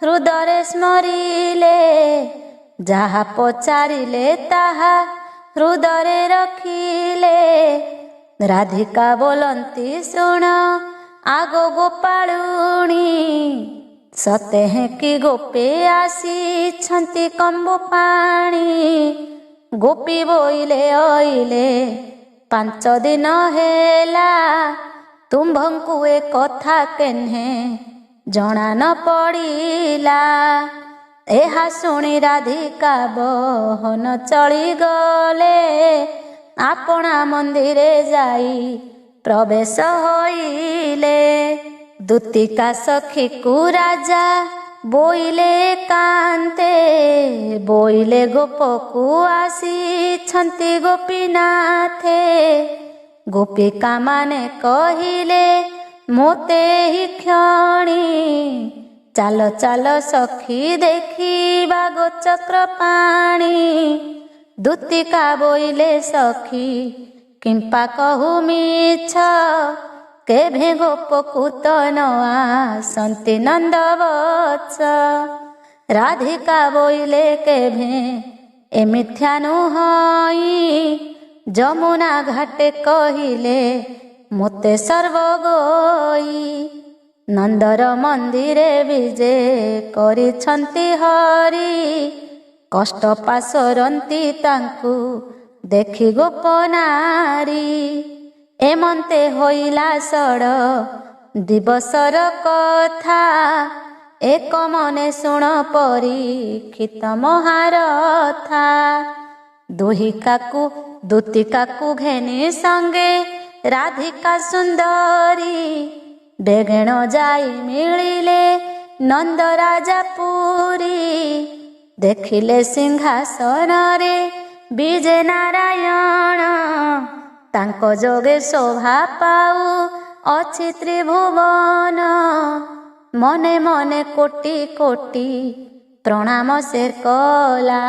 ହୃଦୟରେ ସ୍ମରିଲେ, ଯାହା ପଚାରିଲେ ତାହା ହୃଦୟରେ ରଖିଲେ। ରାଧିକା ବୋଲନ୍ତି ଶୁଣ ଆଗ ଗୋପାଳୁଣୀ, ସତେ ହେଁ କି ଗୋପୀ ଆସିଛନ୍ତି କମ୍ବୁ ପାଣି। ଗୋପୀ ବୋଇଲେ ଅଇଲେ 5 ଦିନ ହେଲା, ତୁମ୍ଭଙ୍କୁ ଏ କଥା କେହ୍ନେ ଜଣା ନ ପଡ଼ିଲା। ଏହା ଶୁଣି ରାଧିକା ବହନ ଚଳିଗଲେ, ଆପଣା ମନ୍ଦିରେ ଯାଇ ପ୍ରବେଶ ହୋଇଲେ। ଦୂତିକା ସଖୀକୁ ରାଜା ବୋଇଲେ କାନ୍ତେ, ବୋଇଲେ ଗୋପକୁ ଆସିଛନ୍ତି ଗୋପୀନାଥେ। ଗୋପିକା ମାନେ କହିଲେ ମୋତେ ହି କ୍ଷଣି, ଚାଲ ଚାଲ ସଖୀ ଦେଖିବା ଗୋଚକ୍ର ପାଣି। ଦୂତିକା ବୋଇଲେ ସଖୀ କିମ୍ପା କହୁ ମିଛ, କେଭେ ଗୋପକୁ ତ ନ ଆସନ୍ତି ନନ୍ଦବତ୍ସ। ରାଧିକା ବୋଇଲେ କେଭେ ଏ ମିଥ୍ୟା ନୁହଁଇ, ଯମୁନା ଘାଟେ କହିଲେ ମୋତେ ସର୍ବଗୋଇ। ନନ୍ଦର ମନ୍ଦିରେ ବିଜେ କରିଛନ୍ତି ହରି, କଷ୍ଟ ପାଶରନ୍ତି ତାଙ୍କୁ ଦେଖି ଗୋପନାରୀ। ଏମନ୍ତେ ହୋଇଲା ଷଡ଼ ଦିବସର କଥା, ଏକ ମନେ ଶୁଣ ପରୀକ୍ଷିତ ମହାରଥା। ଦୂତିକାକୁ ଘେନି ସଙ୍ଗେ ରାଧିକା ସୁନ୍ଦରୀ, ବେଗେଣ ଯାଇ ମିଳିଲେ ନନ୍ଦରାଜା ପୁରୀ। ଦେଖିଲେ ସିଂହାସନରେ ବିଜେ ନାରାୟଣ, ତାଙ୍କ ଯୋଗେ ଶୋଭା ପାଉ ଅଛି ତ୍ରିଭୁବନ। ମନେ ମନେ କୋଟି କୋଟି ପ୍ରଣାମ ସେ କଲା,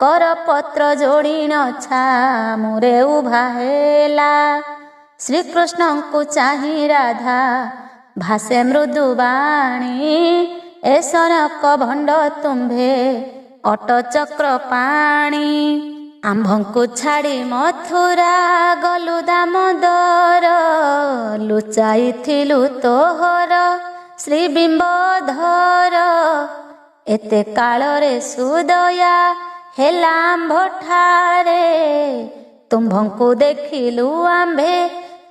କରପତ୍ର ଯୋଡ଼ିଣ ଛାମୁରେ ଉଭା ହେଲା। ଶ୍ରୀକୃଷ୍ଣଙ୍କୁ ଚାହିଁ ରାଧା ଭାଷେ ମୃଦୁବାଣୀ, ଏ ସନକ ଭଣ୍ଡ ତୁମ୍ଭେ ଅଟ ଚକ୍ର ପାଣି। ଆମ୍ଭଙ୍କୁ ଛାଡ଼ି ମଥୁରା ଗଲୁ ଦାମୋଦର, ଲୁଚାଇଥିଲୁ ତୋହର ଶ୍ରୀବିମ୍ବଧର। ଏତେ କାଳରେ ସୁଦୟା ହେଲା ଆମ୍ଭଠାରେ, ତୁମ୍ଭଙ୍କୁ ଦେଖିଲୁ ଆମ୍ଭେ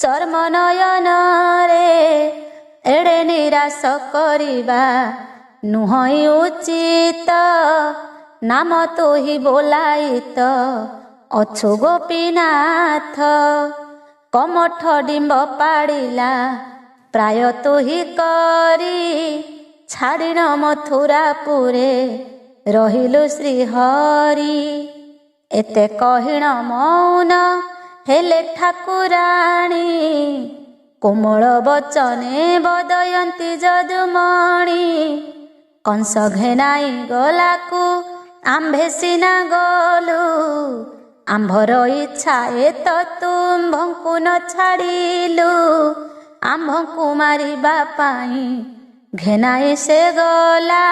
ଚର୍ମ ନୟନରେ। ଏଡ଼େ ନିରାଶ କରିବା ନୁହଁ ଉଚିତ, ନାମ ତୋହି ବୋଲାଇତ ଅଛୁ ଗୋପୀନାଥ। କମଠ ଡିମ୍ବ ପାଡ଼ିଲା ପ୍ରାୟ ତୋହି କରି, ଛାଡ଼ିନ ମଥୁରାପୁରେ ରହିଲୁ ଶ୍ରୀହରି। ଏତେ କହିଣ ମୌନ ହେଲେ ଠାକୁରାଣୀ, କୋମଳ ବଚନେ ବଦୟନ୍ତି ଯଦୁମଣି। କଂସ ଘେନାଇ ଗଲାକୁ ଆମ୍ଭେ ସିନା ଗଲୁ, ଆମ୍ଭର ଇଚ୍ଛା ଏ ତ ତୁମ୍ଭଙ୍କୁ ନ ଛାଡ଼ିଲୁ। ଆମ୍ଭଙ୍କୁ ମାରିବା ପାଇଁ ଘେନାଇ ସେ ଗଲା,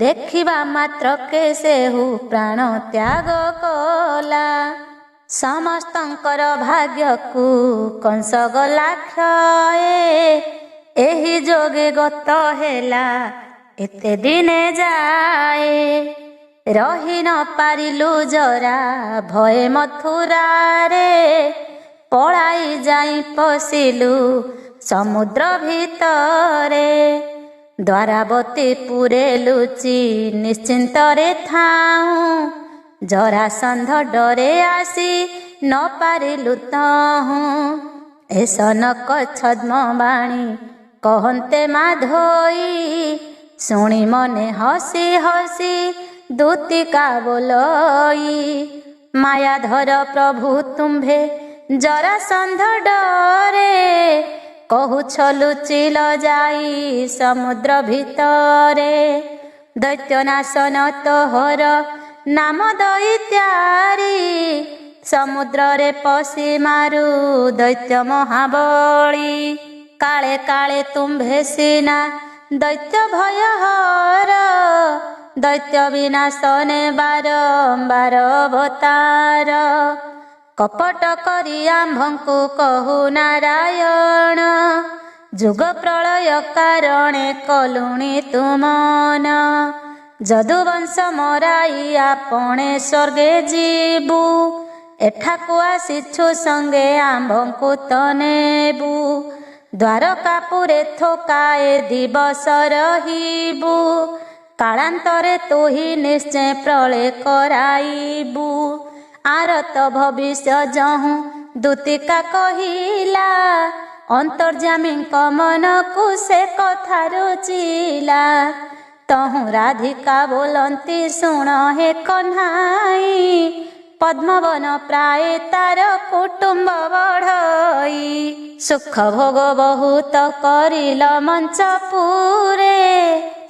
ଦେଖିବା ମାତ୍ରକେ ସେହୁ ପ୍ରାଣ ତ୍ୟାଗ କଲା। ସମସ୍ତଙ୍କର ଭାଗ୍ୟକୁ କଂସ ଗଲା କ୍ଷୟ, ଏହି ଯୋଗେ ଗତ ହେଲା ଏତେ ଦିନେ ଯାଏ। ରହି ନ ପାରିଲୁ ଜରା ଭଏ ମଥୁରାରେ, ପଳାଇ ଯାଇ ପଶିଲୁ ସମୁଦ୍ର ଭିତରେ। ଦ୍ୱାରାବତୀ ପୁରେ ଲୁଚି ନିଶ୍ଚିନ୍ତରେ ଥାଉଁ, ଜରାସନ୍ଧ ଡରେ ଆସି ନ ପାରିଲୁ ତହୁଁ। ଏ ସନକ ଛଦ୍ମବାଣୀ କହନ୍ତେ ମାଧୋଇ, ଶୁଣି ମନେ ହସି ହସି दूतिका बोलई। मायाधर प्रभु तुम्भे जरासंध डरे, कहुछ लुचिल जाई समुद्र भितरे। दैत्यनाशन तोहर नाम दैत्यारी, समुद्र रे पशि मारु दैत्य महाबली। काले काले तुम्भे सिना दैत्य भयहर, दैत्य विनाशने बारंबार अवतार। कपट करी आम्भଙ୍କୁ कहु नारायण, जुग प्रलय कारणे कलुणी तुमन। ଯଦୁବଂଶ ମରାଇ ଆପणे ସ୍ୱର୍ଗେ ଯିବୁ, ଏଠାକୁ ଆସିଛୁ ସଙ୍ଗେ ଆମ୍ଭଙ୍କୁ ତ ନେବୁ। ଦ୍ୱାରକାପୁରେ ଥୋକାଏ ଦିବସ ରହିବୁ, କାଳାନ୍ତରେ ତୁହି ନିଶ୍ଚୟ ପ୍ରଳୟ କରାଇବୁ। ଆରତ ଭବିଷ୍ୟ ଯହୁଁ ଦୂତିକା କହିଲା, ଅନ୍ତର୍ଯ୍ୟାମୀଙ୍କ ମନକୁ ସେ କଥା ରୁଚିଲା। ତହୁଁ ରାଧିକା ବୋଲନ୍ତି ଶୁଣ ହେ କହ୍ନାଇ, ପଦ୍ମବନ ପ୍ରାୟ ତାର କୁଟୁମ୍ବ ବଢ଼ଇ। ସୁଖ ଭୋଗ ବହୁତ କରିଲ ମଞ୍ଚପୁରେ,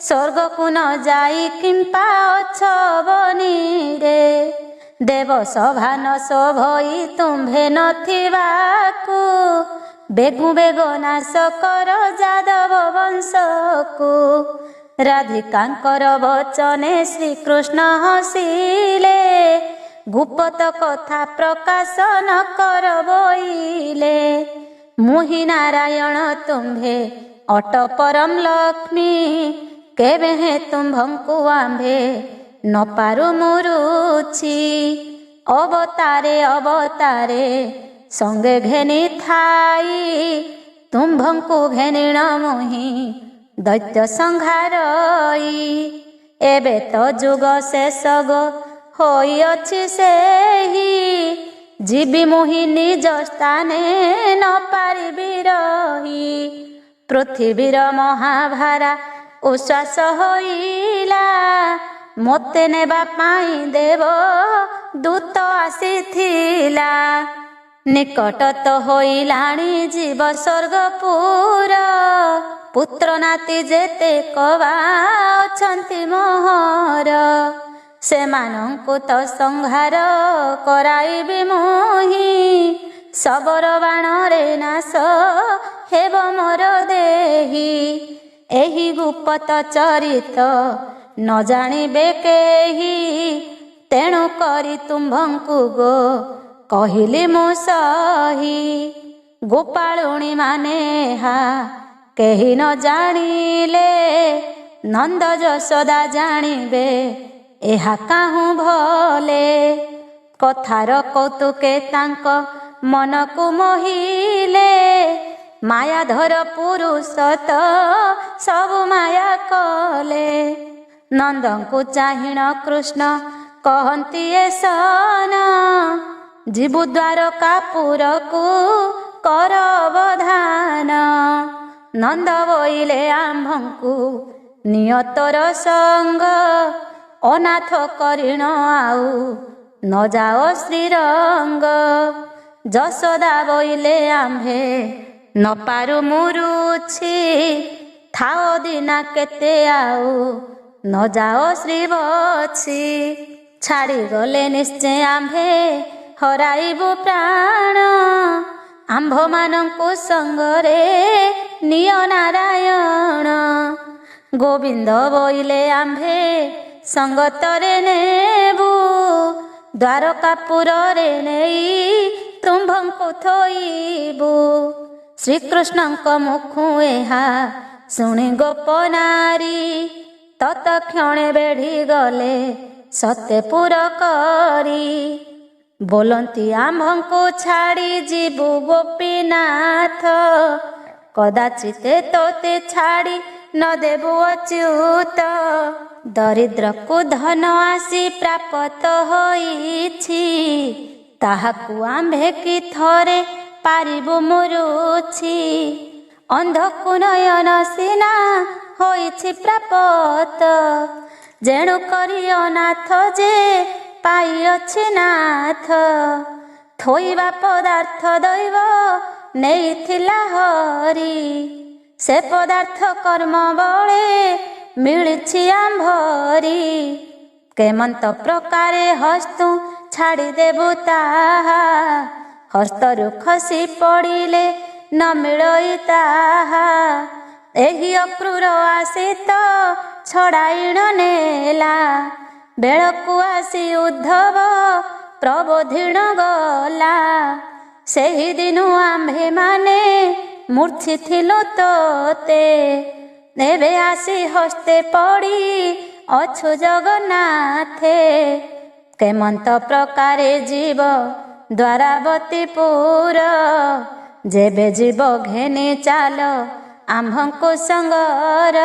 ସ୍ୱର୍ଗକୁ ନ ଯାଇ କିମ୍ପା ଅଛ ବନିରେ। ଦେବ ସଭା ନ ଶୋଭଇ ତୁମ୍ଭେ ନଥିବାକୁ, ବେଗୁ ବେଗ ନାଶ କର ଯାଦବ ବଂଶକୁ। ରାଧିକାଙ୍କର ବଚନେ ଶ୍ରୀକୃଷ୍ଣ ହସିଲେ, ଗୁପ୍ତ କଥା ପ୍ରକାଶ ନ କର ବୋଇଲେ। ମୁହିଁ ନାରାୟଣ ତୁମ୍ଭେ ଅଟ ପରମ ଲକ୍ଷ୍ମୀ, କେବେ ହେ ତୁମ୍ଭଙ୍କୁ ଆମ୍ଭେ ନ ପାରୁ ମୁରୁଛି। ଅବତାରେ ଅବତାରେ ସଙ୍ଗେ ଘେନି ଥାଇ, ତୁମ୍ଭଙ୍କୁ ଘେନିଣ ମୁହିଁ ଦୈତ୍ୟ ସଂହାରଇ। ଏବେ ତ ଯୁଗ ଶେଷ ଗୋ ହୋଇଅଛି ସେହି, ଯିବି ମୁହିଁ ନିଜ ସ୍ଥାନେ ନ ପାରିବି ରହି। ପୃଥିବୀର ମହାଭାରା ଉଶ୍ୱାସ ହୋଇଲା, ମୋତେ ନେବା ପାଇଁ ଦେବ ଦୂତ ଆସିଥିଲା। ନିକଟ ତ ହୋଇଲାଣି ଯିବ ସ୍ୱର୍ଗପୁର, ପୁତ୍ର ନାତି ଯେତେ କବା ଅଛନ୍ତି ମୋହର। ସେମାନଙ୍କୁ ତ ସଂହାର କରାଇବି ମୁହିଁ, ଶବର ବାଣରେ ନାଶ ହେବ ମୋର ଦେହି। ଏହି ଗୁପ୍ତ ଚରିତ ନ ଜାଣିବେ କେହି, ତେଣୁ କରି ତୁମ୍ଭଙ୍କୁ ଗୋ କହିଲି ମୁଁ ସହି। ଗୋପାଳୁଣୀ ମାନେ ଏହା କେହି ନ ଜାଣିଲେ, ନନ୍ଦ ଯଶୋଦା ଜାଣିବେ ଏହା କାହୁଁ ଭଲେ। କଥାର କୌତୁକେ ତାଙ୍କ ମନକୁ ମୋହିଲେ, ମାୟାଧର ପୁରୁଷ ତ ସବୁ ମାୟା କଲେ। ନନ୍ଦଙ୍କୁ ଚାହିଁଣ କୃଷ୍ଣ କହନ୍ତି ଏ ସନ, ଯିବୁ ଦ୍ୱାରକାପୁରକୁ କର ଅବଧାନ। ନନ୍ଦ ବୋଇଲେ ଆମ୍ଭଙ୍କୁ ନିୟତର ସଙ୍ଗ, ଅନାଥ କରିଣ ଆଉ ନ ଯାଅ ଶ୍ରୀରଙ୍ଗ। ଯଶୋଦା ବୋଇଲେ ଆମ୍ଭେ ନ ପାରୁ ମୁରୁଛି, ଥାଅ ଦିନା କେତେ ଆଉ ନ ଯାଅ ଶ୍ରୀବତ୍ସୀ। ଛାଡ଼ିଗଲେ ନିଶ୍ଚୟ ଆମ୍ଭେ ହରାଇବୁ ପ୍ରାଣ, ଆମ୍ଭମାନଙ୍କୁ ସଙ୍ଗରେ ନିଅ ନାରାୟଣ। ଗୋବିନ୍ଦ ବୋଇଲେ ଆମ୍ଭେ ସଙ୍ଗତରେ ନେବୁ, ଦ୍ୱାରକାପୁରରେ ନେଇ ତୁମ୍ଭଙ୍କୁ ଥୋଇବୁ। ଶ୍ରୀକୃଷ୍ଣଙ୍କ ମୁଖୁ ଏହା ଶୁଣି ଗୋପ ନାରୀ, ତତକ୍ଷଣେ ବେଢ଼ି ଗଲେ ସତ୍ୟପୁର କରି। ବୋଲନ୍ତି ଆମ୍ଭଙ୍କୁ ଛାଡ଼ି ଯିବୁ ଗୋପୀନାଥ, କଦାଚିତେ ତୋତେ ଛାଡ଼ି ନ ଦେବୁ ଅଚ୍ୟୁତ। ଦରିଦ୍ରକୁ ଧନ ଆସି ପ୍ରାପ୍ତ ହୋଇଛି, ତାହାକୁ ଆମ୍ଭେ କି ଥରେ ପାରିବୁ ମୁରୁଛି। ଅନ୍ଧକୁ ନୟନ ସିନା ହୋଇଛି ପ୍ରାପ୍ତ, जेणु करी अनाथ जे पाइअछि नाथ थोइबा पदार्थ दैव नेइथिला हरि से पदार्थ कर्म बळे मिलिछि आम्भरि केमंत प्रकारे हस्तु छाड़ी देबु ताहा हस्तरु खसी पड़िले न मिलई ताहा एही अक्रूर आसित छड़ाइण नेला बेळकु आसी उद्धव प्रबोधिण गला सेही दिनु आम्भे माने मूर्छिथिलु तोते एबे आसी हस्ते पड़ी अछु जगन्नाथे केमंत प्रकारे जीव द्वारावतीपुर जेबे जीव घेनी चाल आम्भंकु संगर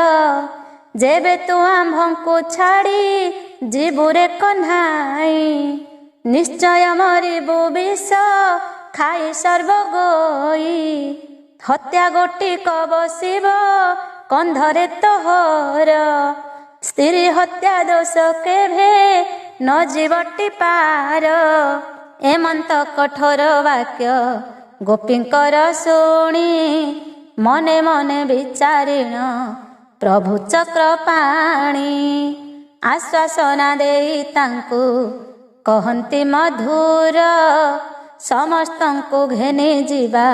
जेबे तू आम्भंकु छाड़ी जीवुरे कन्हाई निश्चय मरिबु विष खाई सर्वगोई हत्या गोटी बसिब कंधरे तोहर स्त्री हत्या दोष केभे न जीवटी पार एमंत कठोर वाक्य गोपींकर शुणी मने मने विचारिण प्रभु चक्र पाणी आश्वासना देई तांकु कहंती मधुर समस्तंकु घेनी जीवा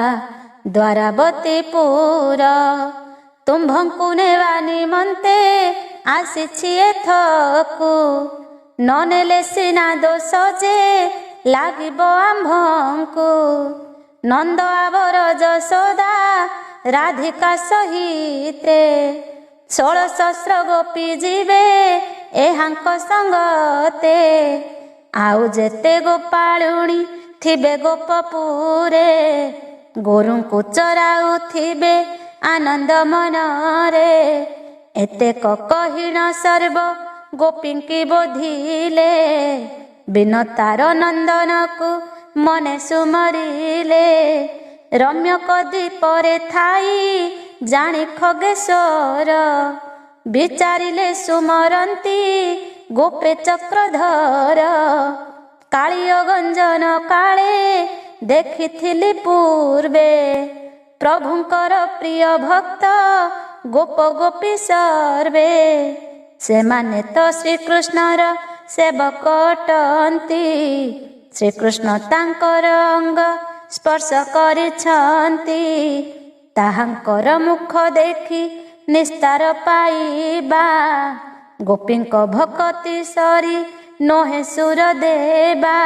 द्वारावतीपुर तुम्भंकु नेवा निमंते आसिछि एथकु ननेले सिना दोष जे लागिब आम्भंकु नंद आवर यशोदा राधिका सहिते 16 गोपी जीवे एहांक संगते आउ जेते गोपाळुणी थिबे गोपपुरे गोरुंकु चराउथिबे आनंद मनरे एतेक कहिण सर्व गोपींकी बोधिले बिनतार नंदनकु मने सुमरिले रम्य कदीपरे थाई जानी खगेश्वर विचारिले सुमरंती गोपे चक्रधर कालिय गंजन काले देखिथिली पूर्वे प्रभुंकर प्रिय भक्त गोप गोपी सर्वे सेमाने तो श्रीकृष्णर सेवक अटंती श्रीकृष्ण तांकर अंग स्पर्श करिछंती ताहांकर मुख देखि निस्तार पाइबा गोपींक भक्ति सरी नोहे सुर देबा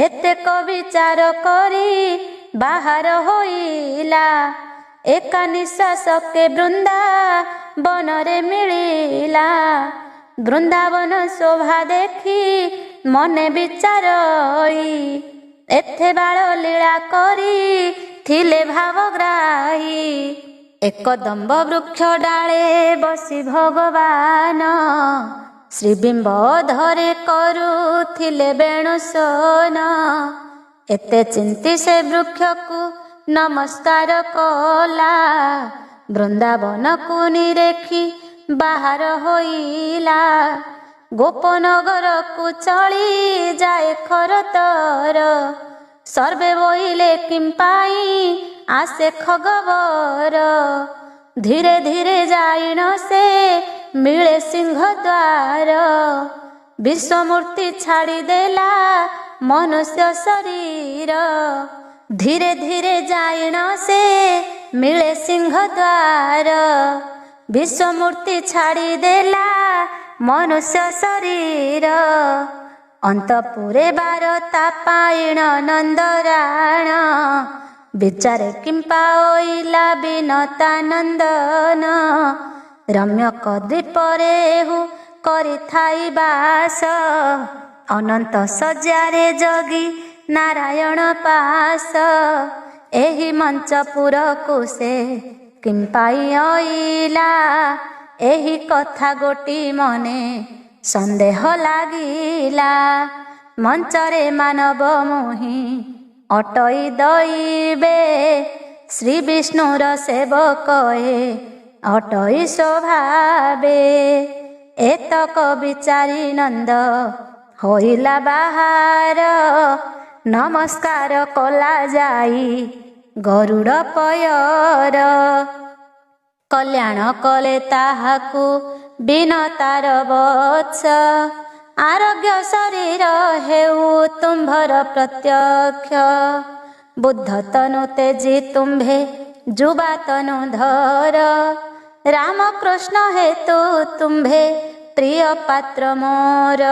एतेक विचार करी बाहर होइला एका निश्वास के वृंदा बनरे मिलिला वृंदावन शोभा देखी मने विचारई एथे बाळ लीला करी थिले भावग्राही एक दंब वृक्ष डाले बसी भगवान श्रीबिंब धरे करुथिले बेणुसन एते चिंती से वृक्ष को नमस्कार कला वृंदावन को निरेखी बाहर होइला गोपनगर को चली जाए खरतर सर्वे बोइले किंपाई आसे खगवर धीरे धीरे जाइन से मिले सिंह द्वार विश्वमूर्ति छाड़ी देला मनुष्य शरीर धीरे धीरे जाइन से मिले सिंह द्वार विश्वमूर्ति छाड़ी देला मनुष्य शरीर अंतपुरे बारता पाइण नंदराण विचारे किंपा ओइला बिनता नंदन रम्य कदीपरेहु करि थाई बास अनंत सज्जारे जगी नारायण पास एही मंचपुर को से किंपाई ओइला एही कथा गोटी मने संदेह लागिला मंचरे मानव मोहि अटई दैबे श्री विष्णुर सेवक अटई स्वभावे एतक विचारी नंद होइला बाहार। नमस्कार कला जाई गरुड़ पयर। कल्याण कले ताहाकु बिनतार वत्स। आरोग्य शरीर हेउ तुम्भर प्रत्यक्ष। बुद्ध तनु तेजी तुम्भे जुबा तनु धर। रामकृष्ण हेतु तुम्भे प्रिय पात्र मोर।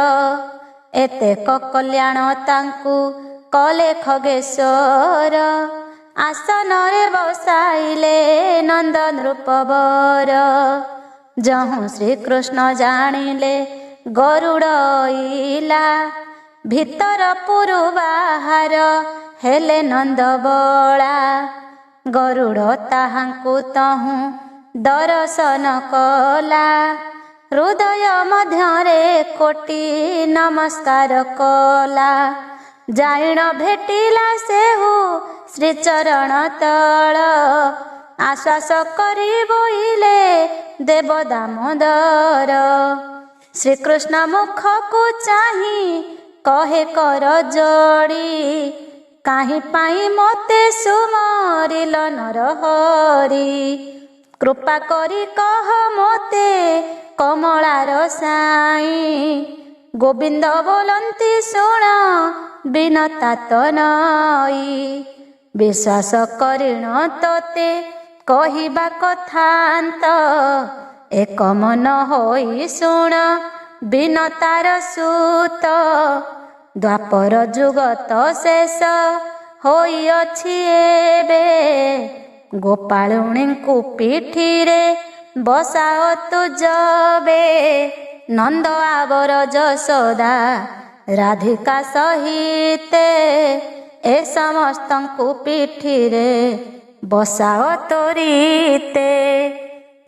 एतेक कल्याण तांकु कले खगेश्वर। आसनरे बसाइले नंद नृपवर। जहु श्रीकृष्ण जानिले गरुड़ इला। भितर पुरु बाहार हेले नंद बला। गरुड़ ताहांकु तहु दर्शन कला। हृदय मध्यरे कोटि नमस्कार कला। जाइण भेटिला सेहु श्रीचरण तल। आश्वास करी बोइले देव दामोदर। श्रीकृष्ण मुख को चाही कहे कर जोड़ी। काहि पाई मोते सुमरिल नरहरि। कृपा करी कह मोते कमलार साई। गोविंद बोलंती शुण बिनता तनई। विश्वास करिण तोते कहिबा कथांत। एक मन होई शुण बिनतार सूत। द्वापर जुग तो शेष होइअछि एबे। गोपालुणी को पिठीरे बसाओ तु जबे। नंद आवर जशोदा राधिका सहिते। ए समस्तंकु पिठीरे बसाओ तोरीते।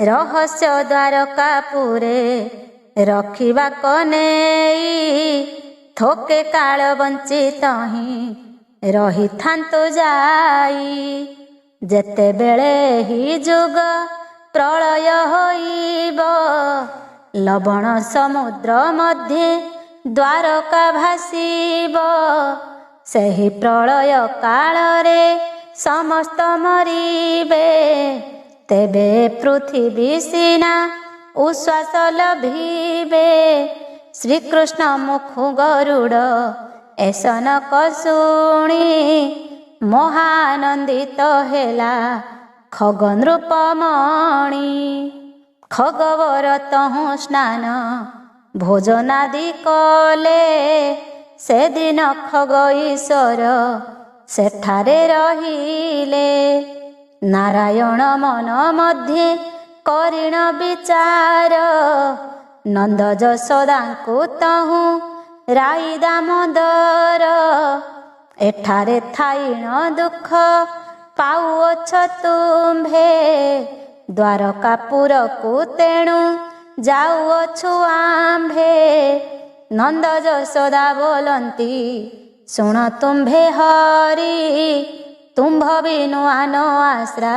रहस्य द्वारकापुरे रखिबा कनेई। थोके काल बंचित ही रही थांतु जाई। जेते बेले ही जुग प्रलय होइब। लवण समुद्र मध्ये द्वारका भासिब। सेही प्रलय कालरे समस्त मरिबे। तेबे पृथ्वी सीना उश्वास लभिबे। श्रीकृष्ण मुखु गरुड़ एसन कसुणी। महानंदित हेला खग नृपमणि। खगवर तहु स्नान भोजनादि कले। से दिन खग ईश्वर सेठारे रहिले। नारायण मन मध्ये करिण विचार। नंद जशोदांकु तहु राई दामोदर। एठारे थाइण दुख पाउअछ तुम्भे। द्वारकापुरकु तेणु जाउअछु आम्भे। नंद जशोदा बोलंती शुण तुम्भे हरि। तुम्भ बिनु आनो आश्रा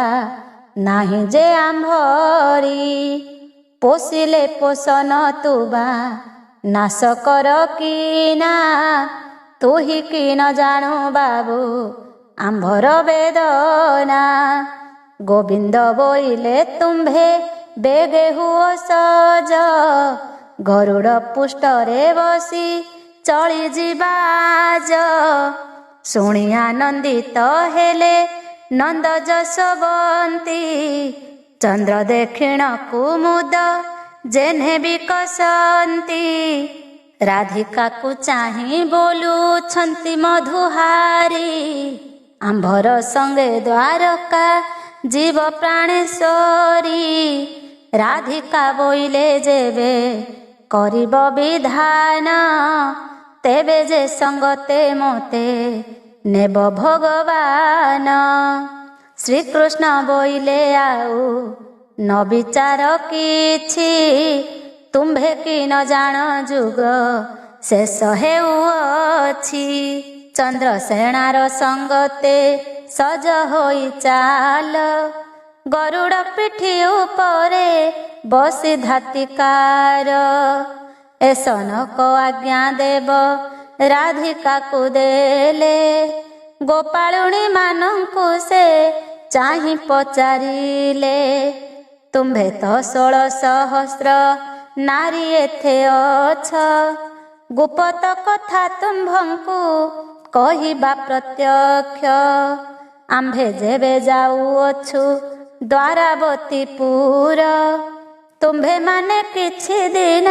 नाही जे आम्भरी। पोषिले पोषण तुबा नाश कर किना। तुही कि न जाणु बाबू आम्भर वेदना। गोविंद बोइले तुम्भे बेगे हुओ सज। गरुड़ पुष्टरे बसी चली जिबाज। शुणी आनंदित हेले नंद जशोवंती। चंद्र देखिण कुमुद जेन्हे बिकसंती। राधिका को चाही बोलुछंती मधुहारी। आंभर संगे द्वारका जीव प्राणेश्वरी। राधिका बोइले जेबे करिब विधान। तेबे जे संगते मोते नेब भगवान। श्रीकृष्ण बोइले आउ न विचार किछि। तुम्भे कि न जाण जुग शेष हेउअछि। चंद्रसेनार संगते सज होई चाल। ଗରୁଡ଼ ପିଠି ଉପରେ ବସି ଧାତିକାର। ଏ ସନକ ଆଜ୍ଞା ଦେବ ରାଧିକାକୁ ଦେଲେ। ଗୋପାଳୁଣୀ ମାନଙ୍କୁ ସେ ଚାହିଁ ପଚାରିଲେ, ତୁମ୍ଭେ ତ 16,000 ନାରୀ ଏଥେ ଅଛ, ଗୁପତ କଥା ତୁମ୍ଭଙ୍କୁ କହିବା ପ୍ରତ୍ୟକ୍ଷ। ଆମ୍ଭେ ଯେବେ ଯାଉଅଛୁ ଦ୍ୱାରାବତୀପୁର, ତୁମ୍ଭେ ମାନେ କିଛି ଦିନ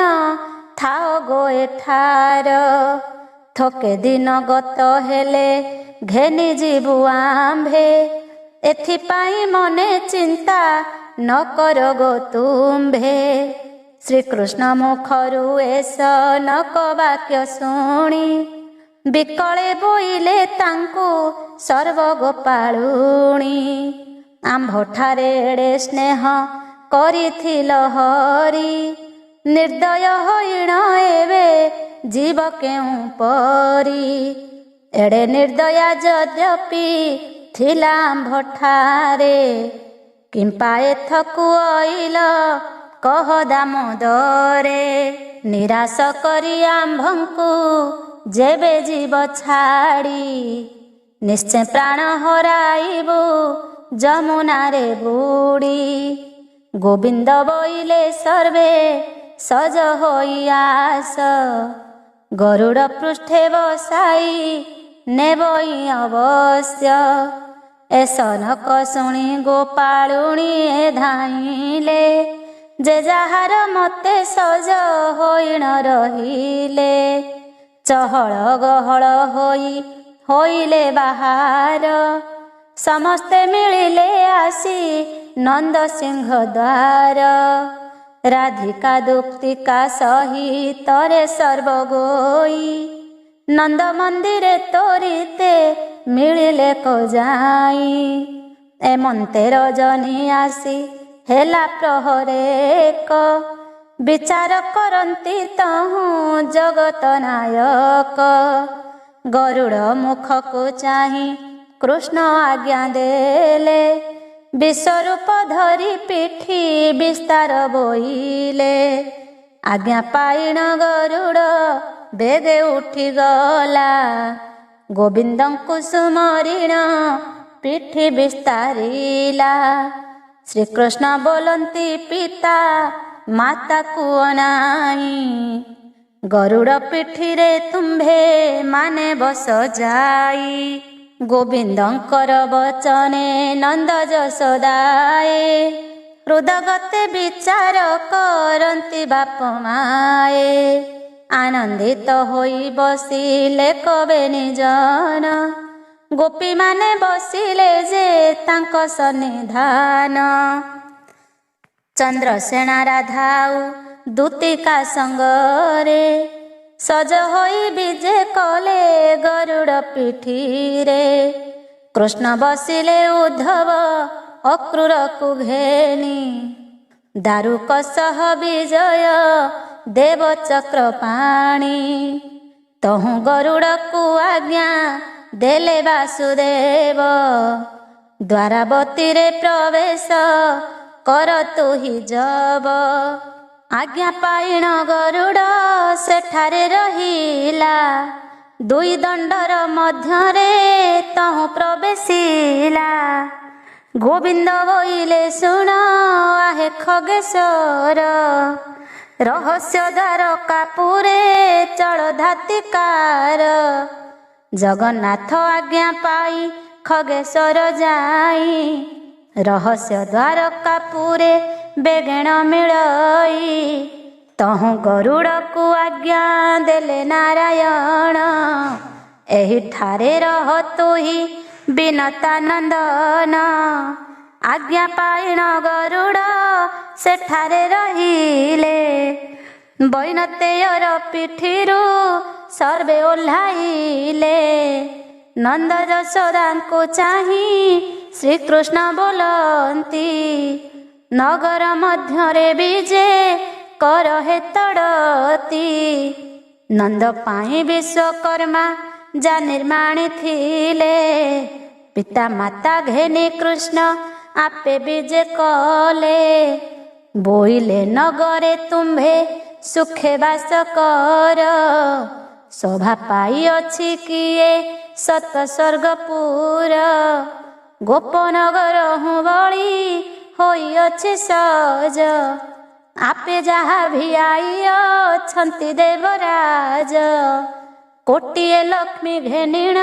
ଥାଅ ଗୋ ଏଠାର। ଥୋକେ ଦିନ ଗତ ହେଲେ ଘେନି ଯିବୁ ଆମ୍ଭେ, ଏଥିପାଇଁ ମନେ ଚିନ୍ତା ନ କର ଗୋ ତୁମ୍ଭେ। ଶ୍ରୀକୃଷ୍ଣ ମୁଖରୁ ଏ ସନକ ବାକ୍ୟ ଶୁଣି ବିକଳେ ବୋଇଲେ ତାଙ୍କୁ ସର୍ବଗୋପାଳୁଣୀ। ଆମ୍ଭଠାରେ ଏଡ଼େ ସ୍ନେହ କରିଥିଲ ହରି, ନିର୍ଦ୍ଦୟ ହୋଇଣ ଏବେ ଯିବ କେଉଁ ପରି। ଏଡ଼େ ନିର୍ଦ୍ଦୟା ଯଦ୍ୟପି ଥିଲା ଆମ୍ଭଠାରେ, କିମ୍ପା ଏଥକୁ ଅଇଲ କହ ଦାମୋଦରେ। ନିରାଶ କରି ଆମ୍ଭଙ୍କୁ ଯେବେ ଯିବ ଛାଡ଼ି, ନିଶ୍ଚୟ ପ୍ରାଣ ହରାଇବୁ ଯମୁନାରେ ବୁଡ଼ି। ଗୋବିନ୍ଦ ବୋଇଲେ ସର୍ବେ ସଜ ହୋଇ ଆସ, ଗରୁଡ଼ ପୃଷ୍ଠେ ବସାଇ ନେବଇ ଅବଶ୍ୟ। ଏ ସନକ ଶୁଣି ଗୋପାଳୁଣୀ ଧାଇଁଲେ, ଯେ ଯାହାର ମତେ ସଜ ହୋଇଣ ରହିଲେ। ଚହଳ ଗହଳ ହୋଇଲେ ବାହାର, ସମସ୍ତେ ମିଳିଲେ ଆସି ନନ୍ଦ ସିଂହ ଦ୍ୱାର। ରାଧିକା ଦୁକ୍ତିକା ସହିତରେ ସର୍ବଗୋଇ, ନନ୍ଦ ମନ୍ଦିରେ ତୋରିତେ ମିଳିଲେ ଯାଇ। ଏମନ୍ତେ ରଜନୀ ଆସି ହେଲା ପ୍ରହରେକ, ବିଚାର କରନ୍ତି ତହୁଁ ଜଗତ ନାୟକ। ଗରୁଡ଼ ମୁଖକୁ ଚାହିଁ କୃଷ୍ଣ ଆଜ୍ଞା ଦେଲେ, ବିଶ୍ୱରୂପ ଧରି ପିଠି ବିସ୍ତାର ବୋଇଲେ। ଆଜ୍ଞା ପାଇଣ ଗରୁଡ଼ ବେଗେ ଉଠିଗଲା, ଗୋବିନ୍ଦଙ୍କୁ ସୁମରିଣ ପିଠି ବିସ୍ତାରିଲା। ଶ୍ରୀକୃଷ୍ଣ ବୋଲନ୍ତି ପିତା ମାତାକୁ ଅନାଇ, ଗରୁଡ଼ ପିଠିରେ ତୁମ୍ଭେ ମାନେ ବସ ଯାଇ। ଗୋବିନ୍ଦଙ୍କର ବଚନେ ନନ୍ଦ ଯଶୋଦାଏ, ହୃଦଗତେ ବିଚାର କରନ୍ତି ବାପ ମାଏ। ଆନନ୍ଦିତ ହୋଇ ବସିଲେ କବେ ନିଜନ, ଗୋପୀମାନେ ବସିଲେ ଯେ ତାଙ୍କ ସନ୍ନିଧାନ। ଚନ୍ଦ୍ରସେନା ରାଧାଉ ଦୂତିକା ସଙ୍ଗରେ, ସଜ ହୋଇ ବିଜେ କଲେ ଗରୁଡ଼ ପିଠିରେ। କୃଷ୍ଣ ବସିଲେ ଉଦ୍ଧବ ଅକ୍ରୂରକୁ ଘେନି, ଦାରୁକ ସହ ବିଜୟ ଦେବ ଚକ୍ର ପାଣି। ତହୁଁ ଗରୁଡ଼କୁ ଆଜ୍ଞା ଦେଲେ ବାସୁଦେବ, ଦ୍ୱାରାବତୀରେ ପ୍ରବେଶ କର ତୁହି ଜବ। ଆଜ୍ଞା ପାଇଣ ଗରୁଡ଼ ସେଠାରେ ରହିଲା, ଦୁଇ ଦଣ୍ଡର ମଧ୍ୟରେ ତହୁଁ ପ୍ରବେଶିଲା। ଗୋବିନ୍ଦ ବୋଇଲେ ଶୁଣ ଆହେ ଖଗେଶ୍ୱର, ରହସ୍ୟ ଦ୍ୱାରକା ପୁରେ ଚଳ ଧାତିକାର। ଜଗନ୍ନାଥ ଆଜ୍ଞା ପାଇ ଖଗେଶ୍ୱର ଯାଇ, ରହସ୍ୟ ଦ୍ୱାରକା ପୁରେ ବେଗେଣ ମିଳଇ। ତହୁଁ ଗରୁଡ଼କୁ ଆଜ୍ଞା ଦେଲେ ନାରାୟଣ, ଏହିଠାରେ ରହ ତୁହି ବିନତାନନ୍ଦନ। ଆଜ୍ଞା ପାଇଣ ଗରୁଡ଼ ସେଠାରେ ରହିଲେ, ବୈନତେୟର ପିଠିରୁ ସର୍ବେ ଓହ୍ଲାଇଲେ। ନନ୍ଦ ଯଶୋଦାଙ୍କୁ ଚାହିଁ ଶ୍ରୀକୃଷ୍ଣ ବୋଲନ୍ତି, ନଗର ମଧ୍ୟରେ ବିଜେ କର ହେ ତଡ଼ତି। ନନ୍ଦ ପାଇଁ ବିଶ୍ୱକର୍ମା ଯା ନିର୍ମାଣୀ ଥିଲେ, ପିତା ମାତା ଘେନି କୃଷ୍ଣ ଆପେ ବିଜେ କଲେ। ବୋଇଲେ ନଗରେ ତୁମ୍ଭେ ସୁଖେ ବାସ କର, ଶୋଭା ପାଇଅଛି କିଏ ସତ ସ୍ୱର୍ଗପୁର। ଗୋପନଗର ହୁଁବଳି ହୋଇଅଛି ସଜ, ଆପେ ଯାହା ଭିଆଇ ଅଛନ୍ତି ଦେବରାଜ। କୋଟିଏ ଲକ୍ଷ୍ମୀ ଘେନିଣ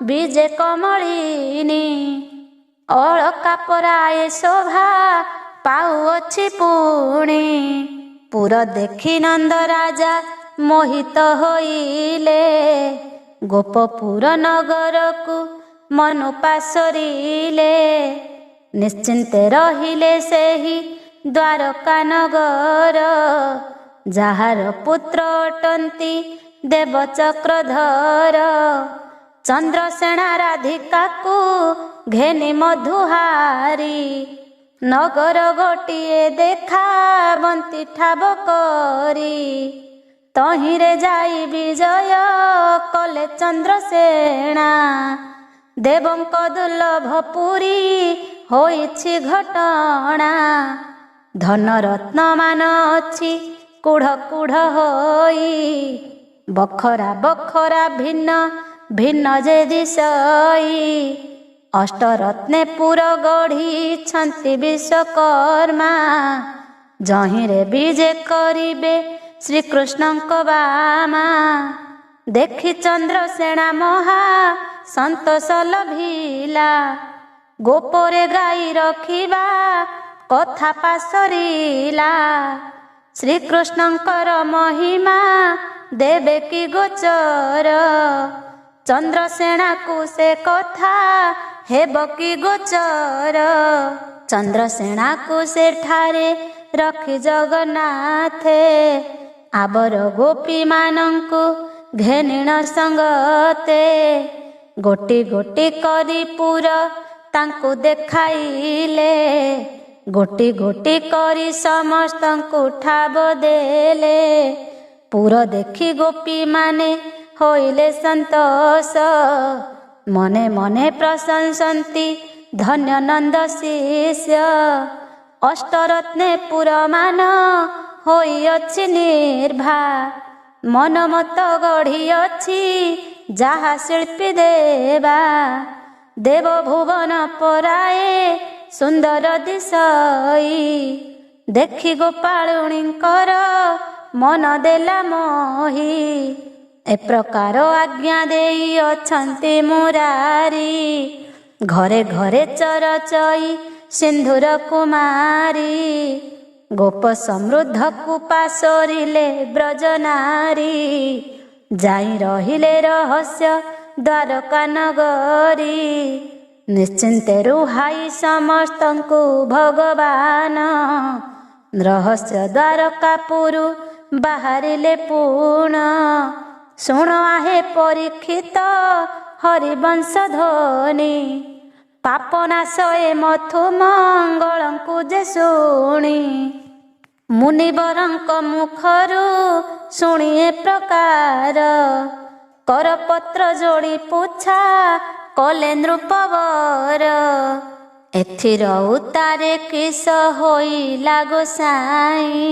ବିଜେ କମଳିନୀ, ଅଳକା ପରାଏ ଶୋଭା ପାଉଅଛି ପୁଣି। ପୁର ଦେଖି ନନ୍ଦ ରାଜା ମୋହିତ ହୋଇଲେ, ଗୋପପୁର ନଗରକୁ ମନୁ ପାଶୋରିଲେ। ନିଶ୍ଚିନ୍ତେ ରହିଲେ ସେହି ଦ୍ୱାରକା ନଗର, ଯାହାର ପୁତ୍ର ଅଟନ୍ତି ଦେବଚକ୍ରଧର। ଚନ୍ଦ୍ରସେଣା ରାଧିକାକୁ ଘେନି ମଧୁହାରୀ, ନଗର ଗୋଟିଏ ଦେଖାବନ୍ତି ଠାବ କରି। ତହିଁରେ ଯାଇ ବିଜୟ କଲେ ଚନ୍ଦ୍ରସେଣା, ଦେବଙ୍କ ଦୁର୍ଲଭ ପୁରୀ ହୋଇଛି ଘଟଣା। ଧନରତ୍ନ ମାନ ଅଛି କୁଢ଼ କୁଢ଼ ହୋଇ, ବଖରା ବଖରା ଭିନ୍ନ ଭିନ୍ନ ଯେ ଦିଶଇ। ଅଷ୍ଟରତ୍ନେ ପୁର ଗଢ଼ିଛନ୍ତି ବିଶ୍ୱକର୍ମା, ଯହିଁରେ ବିଜେ କରିବେ ଶ୍ରୀକୃଷ୍ଣଙ୍କ ବାମା। ଦେଖି ଚନ୍ଦ୍ରସେଣା ମହା ସନ୍ତୋଷ ଲଭିଲା, ଗୋପରେ ଗାଈ ରଖିବା କଥା ପାଶୋରିଲା। ଶ୍ରୀକୃଷ୍ଣଙ୍କର ମହିମା ଦେବେ କି ଗୋଚର, ଚନ୍ଦ୍ରସେଣାକୁ ସେ କଥା ହେବ କି ଗୋଚର। ଚନ୍ଦ୍ରସେଣାକୁ ସେଠାରେ ରଖି ଜଗନ୍ନାଥେ, ଆବର ଗୋପୀମାନଙ୍କୁ ଘେନିଣ ସଙ୍ଗତେ। ଗୋଟି ଗୋଟି କରି ପୁର ତାଙ୍କୁ ଦେଖାଇଲେ, ଗୋଟି ଗୋଟି କରି ସମସ୍ତଙ୍କୁ ଠାବ ଦେଲେ। ପୁର ଦେଖି ଗୋପୀମାନେ ହୋଇଲେ ସନ୍ତୋଷ, ମନେ ମନେ ପ୍ରଶଂସନ୍ତି ଧନ୍ୟ ନନ୍ଦ ଶିଷ୍ୟ। ଅଷ୍ଟରତ୍ନେ ପୁରମାନ ହୋଇଅଛି ନିର୍ଭା, ମନ ମତ ଗଢ଼ିଅଛି ଯାହା ଶିଳ୍ପୀ ଦେବା। ଦେବ ଭୁବନ ପରାଏ ସୁନ୍ଦର ଦିଶଇ, ଦେଖି ଗୋପାଳୁଣୀଙ୍କର ମନ ଦେଲା ମୋହି। ଏ ପ୍ରକାର ଆଜ୍ଞା ଦେଇ ଅଛନ୍ତି ମୁରାରୀ, ଘରେ ଘରେ ଚରଚଇ ସିନ୍ଧୁର କୁମାରୀ। ଗୋପ ସମୃଦ୍ଧକୁ ପାଶୋରିଲେ ବ୍ରଜନାରୀ, ଯାଇ ରହିଲେ ରହସ୍ୟ ଦ୍ୱାରକା ନଗରୀ। ନିଶ୍ଚିନ୍ତେ ରୁହାଇ ସମସ୍ତଙ୍କୁ ଭଗବାନ, ରହସ୍ୟ ଦ୍ୱାରକାପୁରୁ ବାହାରିଲେ ପୁଣ। ଶୁଣ ଆହେ ପରୀକ୍ଷିତ ହରିବଂଶ ଧ୍ୱନି, ପାପନାଶ ଏ ମଥୁ ମଙ୍ଗଳଙ୍କୁ ଯେ ଶୁଣି। ମୁନିବରଙ୍କ ମୁଖରୁ ଶୁଣି ଏ ପ୍ରକାର, କରପତ୍ର ଯୋଡ଼ି ପୁଚ୍ଛା କଲେ ନୃପବର। ଏଥିର ଉତ୍ତାରେ କିସ ହୋଇଲା ଗୋସାଇଁ,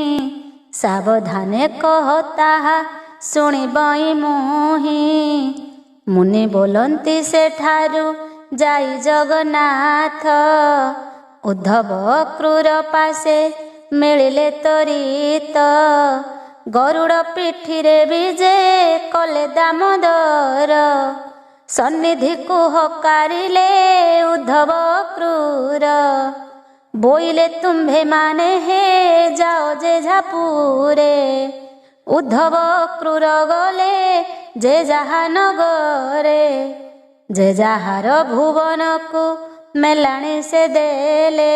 ସାବଧାନେ କହ ତାହା ଶୁଣିବଇ ମୁହିଁ। ମୁନି ବୋଲନ୍ତି ସେଠାରୁ ଯାଇ ଜଗନ୍ନାଥ, ଉଦ୍ଧବ କ୍ରୂର ପାଶେ ମିଳିଲେ ତରିତ। ଗରୁଡ଼ ପିଠିରେ ବିଜେ କଲେ ଦାମୋଦର, ସନ୍ନିଧିକୁ ହକାରିଲେ ଉଦ୍ଧବ କ୍ରୂର। ବୋଇଲେ ତୁମ୍ଭେ ମାନେ ହେ ଯାଅ ଯେ ଝାପୁରେ, ଉଦ୍ଧବ କ୍ରୂର ଗଲେ ଯେ ଯାହା ନଗରେ। ଯେ ଯାହାର ଭୁବନକୁ ମେଲାଣି ସେ ଦେଲେ,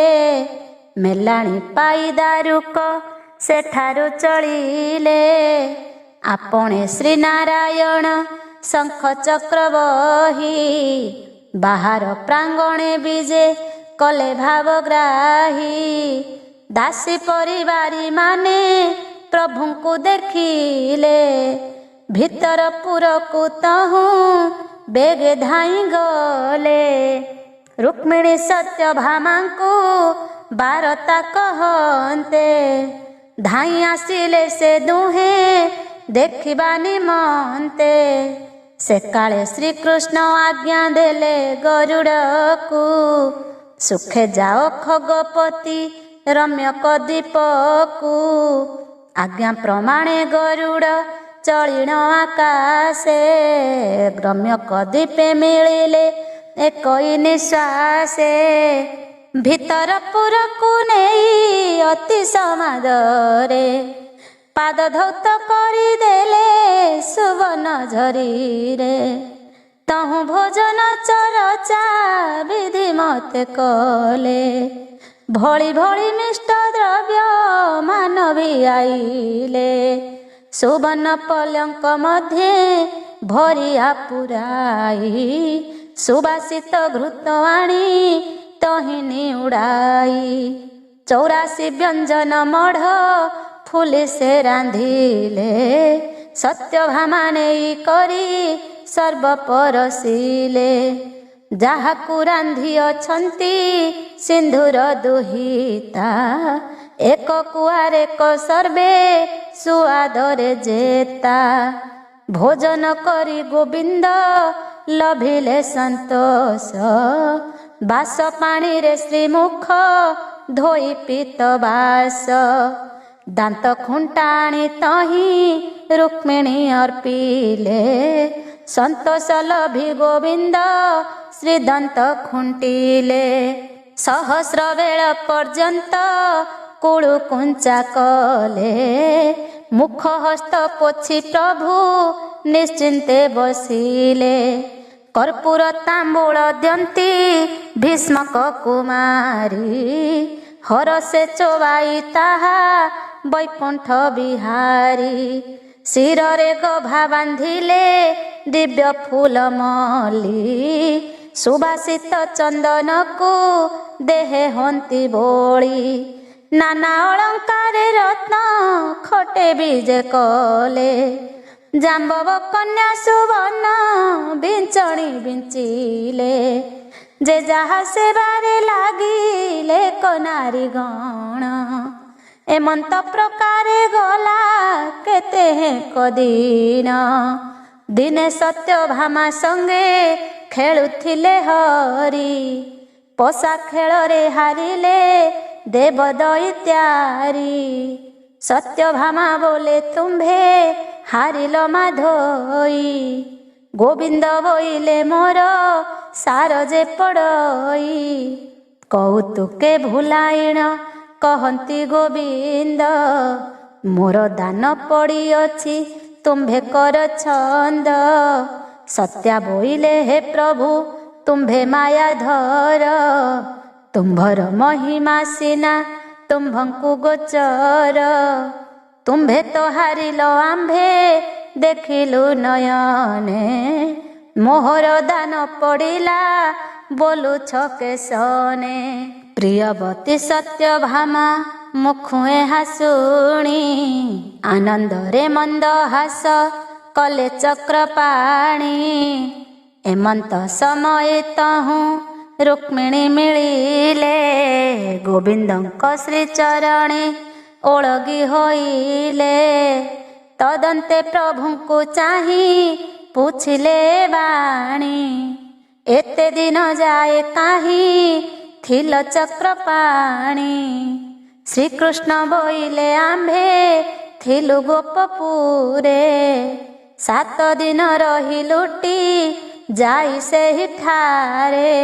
ମେଲାଣି ପାଇ ଦାରୁକ ସେଠାରୁ ଚଳିଲେ। ଆପଣେ ଶ୍ରୀନାରାୟଣ ଶଙ୍ଖ ଚକ୍ର ବହି, ବାହାର ପ୍ରାଙ୍ଗଣେ ବିଜେ କଲେ ଭାବଗ୍ରାହୀ। ଦାସୀ ପରିବାରୀ ମାନେ ପ୍ରଭୁଙ୍କୁ ଦେଖିଲେ, ଭିତର ପୁରକୁ ତହୁଁ ବେଗେ ଧାଇଁ ଗଲେ। रुक्मिणी सत्यभामा को बारता कहते धाई आसिले से दुहे देखिबा निमंते से काले श्रीकृष्ण आज्ञा देले गरुड़ को सुखे जाओ खगपति रम्य कदीप को आज्ञा प्रमाणे गरुड़ चलिण आकाशे रम्य कदीपे मिलिले एक निश्वासे भीतर पुरकु नहीं अति समादरे पाद धौत करदेले सुवन झरीरे तहु भोजन चरचा विधि मते कले भଳି भଳି मिष्ट द्रव्य मानवी आइले सुवन पलंक मध्य भरिया पुराई सुबासित घृत आणी तहिनी उड़ाई 84 व्यंजन मढ़ फूली से रांधिले सत्यभामा नेई करी सर्व परसिले जाहाकु रांधि अछंती सिंधुर दुहिता एक कुआर एक सर्वे सुआदरे जेता भोजन करी गोविंद लभिले संतोष बास पानी रे श्रीमुख धोई पीत बास दांत खुंटाणी तही रुक्मिणी अर्पिले संतोष लभि गोविंद श्रीदंत खुंटिले सहस्र वेळ पर्यंत कुळु कुंचा कले मुख हस्त पोछि प्रभु निश्चिंते बसिले कर्पूर तांबूल द्यंती भीष्मक कुमारी हरसे चोबाई ताहा वैकुंठ बिहारी शिरे गभा बांधिले दिव्य फूल मली सुबासित चंदन को देहे हंती बोली नाना अलंकार रत्न खटे बीजे कले जाम्बव कन्या सुवर्ण बिंचणी बिंचिले जे जहा सेवारे लागिले कनारी गण एमंत प्रकारे गला केते हैं कदिन दिने सत्यभामा संगे खेलुथिले हरि पोषा खेल रे हारिले देव दैत्यारी सत्यभामा बोले तुम्भे हारिल माधोई गोविंद बोइले मोर सार जे पड़ई कौतुके भुलाइण कहंती गोविंद मोर दान पड़ी अछि तुम्भे कर छंद सत्या बोइले हे प्रभु तुम्भे माया धर तुम्भर महिमा सिना तुम्भंकु गोचर तुम्भे तो हारिल आम्भे देखिलु नयने मोहर दान पड़िला बोलु छके सने प्रियवती सत्यभामा मुखुए हासुणी आनंदरे मंद हास कले चक्रपाणी एमंत समय तहु रुक्मिणी मिलिले गोविंदंक श्रीचरणे ओळगी होइले तदंते प्रभुंकु चाही पूछिले बाणी एते दिन जाए काही थिल चक्रपाणी श्रीकृष्ण बोइले आम्भे थिलु गोपपुरे 7 दिन रही लुटी जाई सेहि ठारे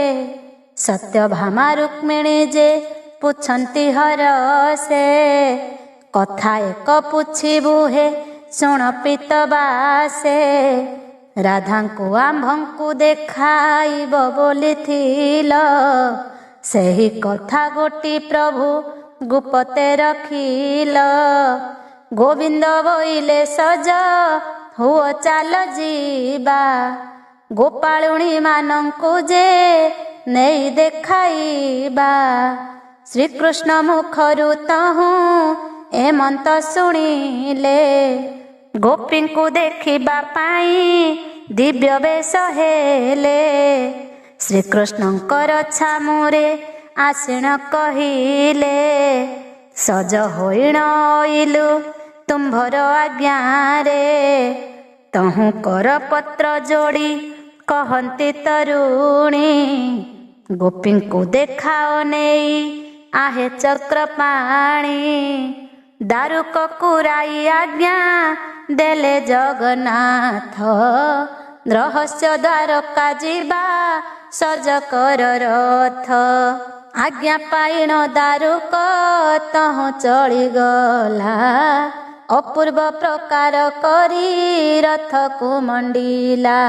सत्यभामा रुक्मिणी जे पुछंती हरसे कथा एक पुछिबु हे शुण पीतबासे राधांकु आम्भंकु देखाइब बोलिथिल सेहि कथा गोटी प्रभु गुपते रखिल गोविंद बोइले सज हुओ चाल जीवा गोपालुणी मानंकु जे नेई देखाइबा श्रीकृष्ण मुखरु तहु एमंत शुणिले गोपींकु देखिबा पाई दिव्य बेश हेले ଶ୍ରୀକୃଷ୍ଣଙ୍କର ଛାମୁରେ ଆସିଣ କହିଲେ, ସଜ ହୋଇଣ ଅଇଲୁ ତୁମ୍ଭର ଆଜ୍ଞାରେ। ତହୁଁ କର ପତ୍ର ଯୋଡ଼ି କହନ୍ତି ତରୁଣୀ, ଗୋପୀଙ୍କୁ ଦେଖାଅ ନେଇ ଆହେ ଚକ୍ରପାଣି। ଦାରୁକ କୁରାଇ ଆଜ୍ଞା ଦେଲେ ଜଗନ୍ନାଥ, ରହସ୍ୟ ଦ୍ୱାରକା ଯିବା ସଜ କର ରଥ। ଆଜ୍ଞା ପାଇଣ ଦାରୁକ ତହୁଁ ଚଳିଗଲା, ଅପୂର୍ବ ପ୍ରକାର କରି ରଥକୁ ମଣ୍ଡିଲା।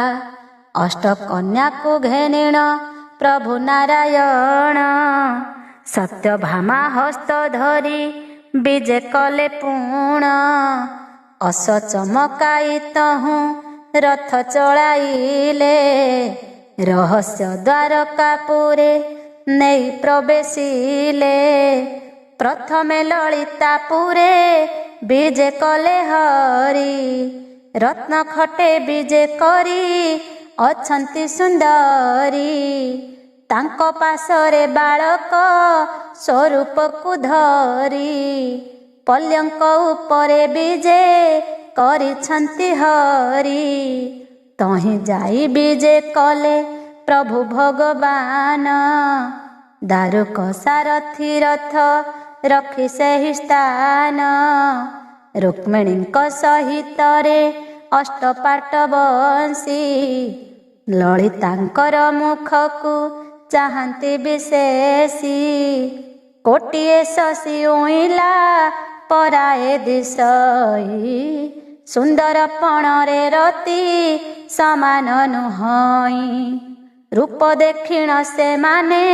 ଅଷ୍ଟକନ୍ୟାକୁ ଘେନିଣ ପ୍ରଭୁ ନାରାୟଣ, ସତ୍ୟଭାମା ହସ୍ତ ଧରି ବିଜେ କଲେ ପୁଣ। ଅସ ଚମକାଇ ତହୁଁ ରଥ ଚଳାଇଲେ, ରହସ୍ୟ ଦ୍ୱାରକାପୁରେ ନେଇ ପ୍ରବେଶିଲେ। ପ୍ରଥମେ ଲଳିତାପୁରେ ବିଜେ କଲେ ହରି, ରତ୍ନ ଖଟେ ବିଜେ କରି ଅଛନ୍ତି ସୁନ୍ଦରୀ। ତାଙ୍କ ପାଶରେ ବାଳକ ସ୍ୱରୂପକୁ ଧରି, ପଲ୍ୟଙ୍କ ଉପରେ ବିଜେ କରିଛନ୍ତି ହରି। ତହିଁ ଯାଇ ବିଜେ କଲେ ପ୍ରଭୁ ଭଗବାନ, ଦାରୁକ ସାରଥି ରଥ ରଖି ସେହି ସ୍ଥାନ। ରୁକ୍ମିଣୀଙ୍କ ସହିତରେ ଅଷ୍ଟପାଟ ବଂଶୀ, ଲଳିତାଙ୍କର ମୁଖକୁ ଚାହାନ୍ତି ବିଶେଷୀ। କୋଟିଏ ଶଶୀ ଉଇଁଲା ପରାଏ ଦିଶଇ, ସୁନ୍ଦର ପଣରେ ରତି ସମାନ ନୁହଇଁ। ରୂପ ଦେଖିଣ ସେମାନେ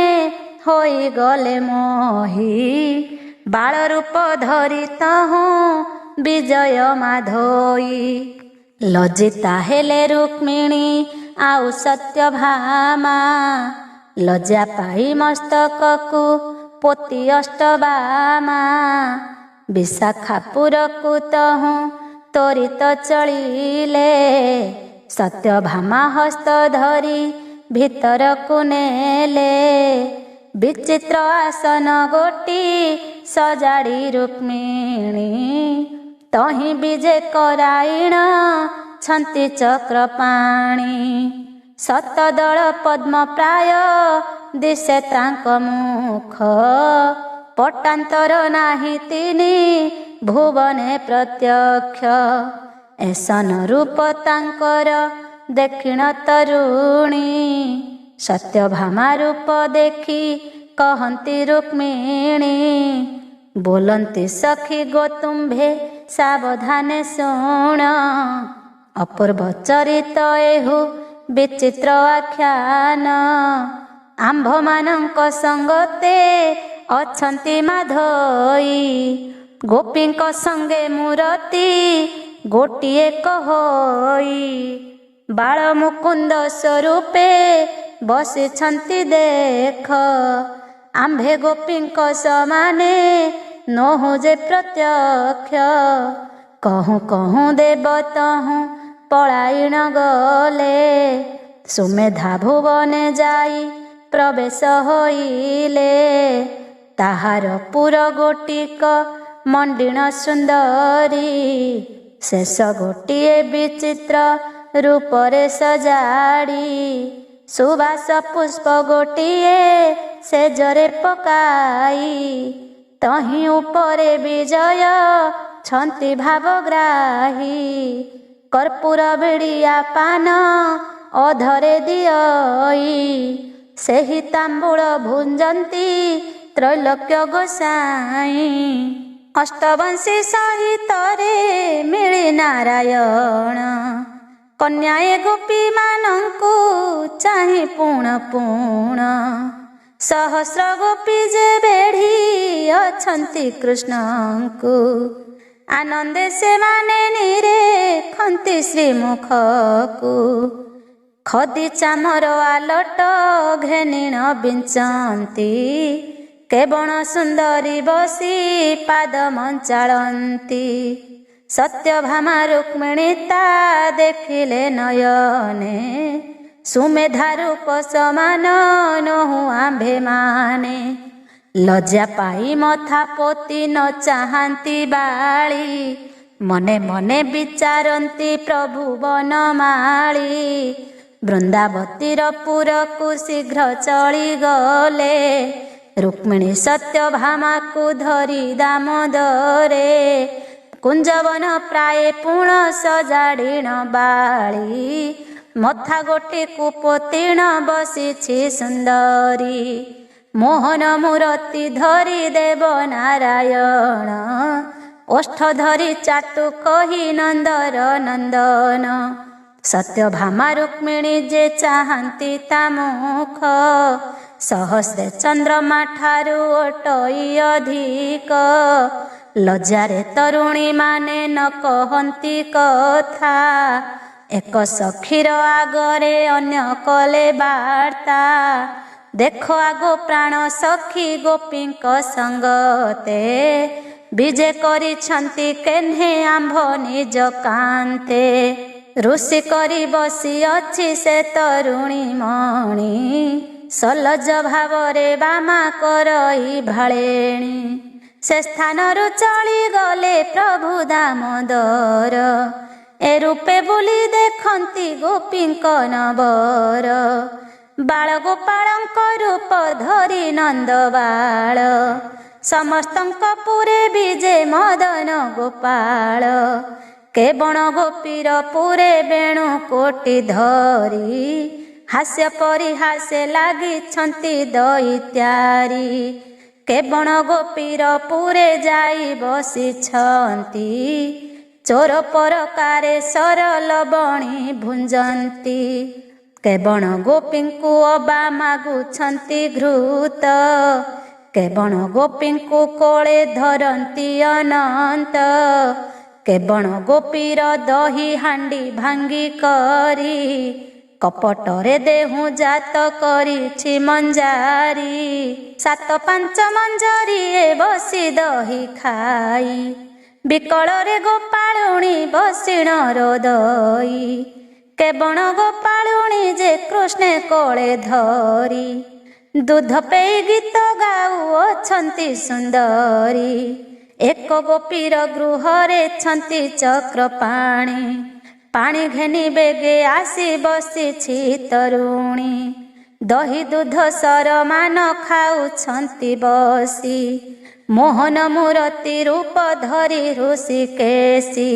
ହୋଇଗଲେ ମୋହି, ବାଳ ରୂପ ଧରି ତହୁଁ ବିଜୟ ମାଧୋଇ। ଲଜ୍ଜିତା ହେଲେ ରୁକ୍ମିଣୀ ଆଉ ସତ୍ୟଭାମା, ଲଜ୍ଜା ପାଇ ମସ୍ତକକୁ ପୋତି ଅଷ୍ଟବାମା। ବିଶାଖାପୁରକୁ ତହୁଁ ତ୍ୱରିତ ଚଳିଲେ, ସତ୍ୟଭାମା ହସ୍ତ ଧରି ଭିତରକୁ ନେଲେ। ବିଚିତ୍ର ଆସନ ଗୋଟି ସଜାଡ଼ି ରୁକ୍ମିଣୀ, ତହିଁ ବିଜେ କରାଇଣ ଛନ୍ତି ଚକ୍ରପାଣି। ଶତଦଳ ପଦ୍ମ ପ୍ରାୟ ଦିଶେ ତାଙ୍କ ମୁଖ, ପଟାନ୍ତର ନାହିଁ ତିନି ଭୁବନେ ପ୍ରତ୍ୟକ୍ଷ। ଏସନ ରୂପ ତାଙ୍କର ଦେଖିଣ ତରୁଣୀ, ସତ୍ୟଭାମା ରୂପ ଦେଖି କହନ୍ତି ରୁକ୍ମିଣୀ। ବୋଲନ୍ତି ସଖୀ ଗୋ ତୁମ୍ଭେ ସାବଧାନେ ଶୁଣ, ଅପୂର୍ବ ଚରିତ ଏହୁ ବିଚିତ୍ର ଆଖ୍ୟାନ। ଆମ୍ଭମାନଙ୍କ ସଙ୍ଗତେ ଅଛନ୍ତି ମାଧୋଇ, ଗୋପୀଙ୍କ ସଙ୍ଗେ ମୂରତି ଗୋଟିଏ କହୋଇ। ବାଳ ମୁକୁନ୍ଦ ସ୍ୱରୂପେ ବସିଛନ୍ତି ଦେଖ, ଆମ୍ଭେ ଗୋପୀଙ୍କ ସମାନେ ନୋହୁ ଯେ ପ୍ରତ୍ୟକ୍ଷ। କହୁଁ କହୁଁ ଦେବ ତହୁଁ ପଳାଇଣ ଗଲେ, ସୁମେଧା ଭୁବନେ ଯାଇ ପ୍ରବେଶ ହୋଇଲେ। ତାହାର ପୁର ଗୋଟିକ ମଣ୍ଡିଣ ସୁନ୍ଦରୀ, ଶେଷ ଗୋଟିଏ ବିଚିତ୍ର ରୂପରେ ସଜାଡ଼ି। ସୁବାସ ପୁଷ୍ପ ଗୋଟିଏ ସେଜରେ ପକାଇ, ତହିଁ ଉପରେ ବିଜୟ ଛନ୍ତି ଭାବଗ୍ରାହୀ। କର୍ପୂର ବିଡ଼ିଆ ପାନ ଅଧରେ ଦିଅଇ, ସେହି ତାମ୍ବୁଳ ଭୁଞ୍ଜନ୍ତି ତ୍ରୈଲୋକ୍ୟ ଗୋସାଇଁ। ଅଷ୍ଟବଂଶୀ ସହିତରେ ମିଳି ନାରାୟଣ, କନ୍ୟାଏ ଗୋପୀମାନଙ୍କୁ ଚାହିଁ ପୁଣ ପୁଣ। ସହସ୍ର ଗୋପୀ ଯେ ବେଢ଼ି ଅଛନ୍ତି କୃଷ୍ଣଙ୍କୁ, ଆନନ୍ଦେ ସେମାନେ ନିରେଖନ୍ତି ଶ୍ରୀମୁଖକୁ। ଖଦି ଚାମର ଆଲଟ ଘେନିଣ ବିଞ୍ଚନ୍ତି, କେବଳ ସୁନ୍ଦରୀ ବସି ପାଦ ମଞ୍ଚାଳନ୍ତି। ସତ୍ୟଭାମା ରୁକ୍ମିଣୀ ତା ଦେଖିଲେ ନୟନେ, ସୁମେଧା ରୂପ ସମାନ ନୋହୁ ଆମ୍ଭେ ମାନେ। ଲଜ୍ଜା ପାଇ ମଥା ପୋତି ନ ଚାହାନ୍ତି ବାଳି, ମନେ ମନେ ବିଚାରନ୍ତି ପ୍ରଭୁ ବନମାଳି। ବୃନ୍ଦାବତୀର ପୁରକୁ ଶୀଘ୍ର ଚଳିଗଲେ, ରୁକ୍ମିଣୀ ସତ୍ୟଭାମାକୁ ଧରି ଦାମୋଦରେ। କୁଞ୍ଜବନ ପ୍ରାୟ ପୁଣ ସଜାଡ଼ିଣ ବାଳି, ମଥା ଗୋଟିକୁ ପୋତିଣ ବସିଛି ସୁନ୍ଦରୀ। ମୋହନ ମୂରତି ଧରି ଦେବ ନାରାୟଣ, ଓଷ୍ଠ ଧରି ଚାଟୁ କହି ନନ୍ଦର ନନ୍ଦନ। ସତ୍ୟଭାମା ରୁକ୍ମିଣୀ ଯେ ଚାହାନ୍ତି ତା ମୁଖ, ସହସ୍ରେ ଚନ୍ଦ୍ରମା ଠାରୁ ଓଟଇ ଅଧିକ। ଲଜ୍ଜାରେ ତରୁଣୀ ମାନେ ନ କହନ୍ତି କଥା, ଏକ ସଖୀର ଆଗରେ ଅନ୍ୟ କଲେ ବାର୍ତ୍ତା। ଦେଖ ଆଗ ପ୍ରାଣ ସଖୀ ଗୋପୀଙ୍କ ସଙ୍ଗତେ, ବିଜେ କରିଛନ୍ତି କେହ୍ନେ ଆମ୍ଭ ନିଜ କାନ୍ତେ। ଋଷି କରି ବସିଅଛି ସେ ତରୁଣୀ ମଣି, ସଲଜ ଭାବରେ ବାମା କରଇ ଭାଳେଣି। ସେ ସ୍ଥାନରୁ ଚଳିଗଲେ ପ୍ରଭୁ ଦାମୋଦର, ଏ ରୂପେ ବୁଲି ଦେଖନ୍ତି ଗୋପୀଙ୍କ ନବର। ବାଳ ଗୋପାଳଙ୍କ ରୂପ ଧରି ନନ୍ଦ ବାଳ, ସମସ୍ତଙ୍କ ପୁରେ ବିଜେ ମଦନ ଗୋପାଳ। କେବଣ ଗୋପୀର ପୁରେ ବେଣୁ କୋଟି ଧରି, ହାସ୍ୟ ପରିହାସେ ଲାଗିଛନ୍ତି ଦଇତ୍ୟାରୀ। କେବଣ ଗୋପୀର ପୁରେ ଯାଇ ବସିଛନ୍ତି, ଚୋର ପରକାରେ ସରଲବଣୀ ଭୁଞ୍ଜନ୍ତି। କେବଣ ଗୋପୀଙ୍କୁ ଅବା ମାଗୁଛନ୍ତି ଘୃତ, କେବଣ ଗୋପୀଙ୍କୁ କୋଳେ ଧରନ୍ତି ଅନନ୍ତ। କେବଣ ଗୋପୀର ଦହି ହାଣ୍ଡି ଭାଙ୍ଗି କରି, କପଟରେ ଦେହୁଁ ଜାତ କରିଛି ମଞ୍ଜାରୀ। ସାତ ପାଞ୍ଚ ମଞ୍ଜରୀଏ ବସି ଦହି ଖାଇ, ବିକଳରେ ଗୋପାଳୁଣୀ ବସିଣ ରୋଦଇ। କେବଣ ଗୋପାଳୁଣୀ ଯେ କୃଷ୍ଣେ କୋଳେ ଧରି, ଦୁଧ ପେଇ ଗୀତ ଗାଉଅଛନ୍ତି ସୁନ୍ଦରୀ। ଏକ ଗୋପୀର ଗୃହରେ ଛନ୍ତି ଚକ୍ରପାଣି, ପାଣି ଘେନି ବେଗେ ଆସି ବସିଛି ତରୁଣୀ। ଦହି ଦୁଧ ସରମାନ ଖାଉଛନ୍ତି ବସି, ମୋହନ ମୂରତି ରୂପ ଧରି ଋଷିକେଶୀ।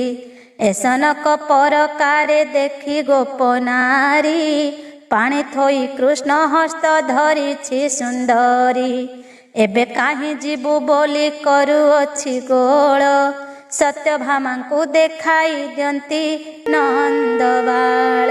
ଏସନକ ପରକାରେ ଦେଖି ଗୋପନାରୀ, ପାଣି ଥୋଇ କୃଷ୍ଣ ହସ୍ତ ଧରିଛି ସୁନ୍ଦରୀ। ଏବେ କାହିଁ ଯିବୁ ବୋଲି କରୁଅଛି ଗୋଳ, ସତ୍ୟଭାମାଙ୍କୁ ଦେଖାଇ ଦିଅନ୍ତି ନନ୍ଦବାଳ।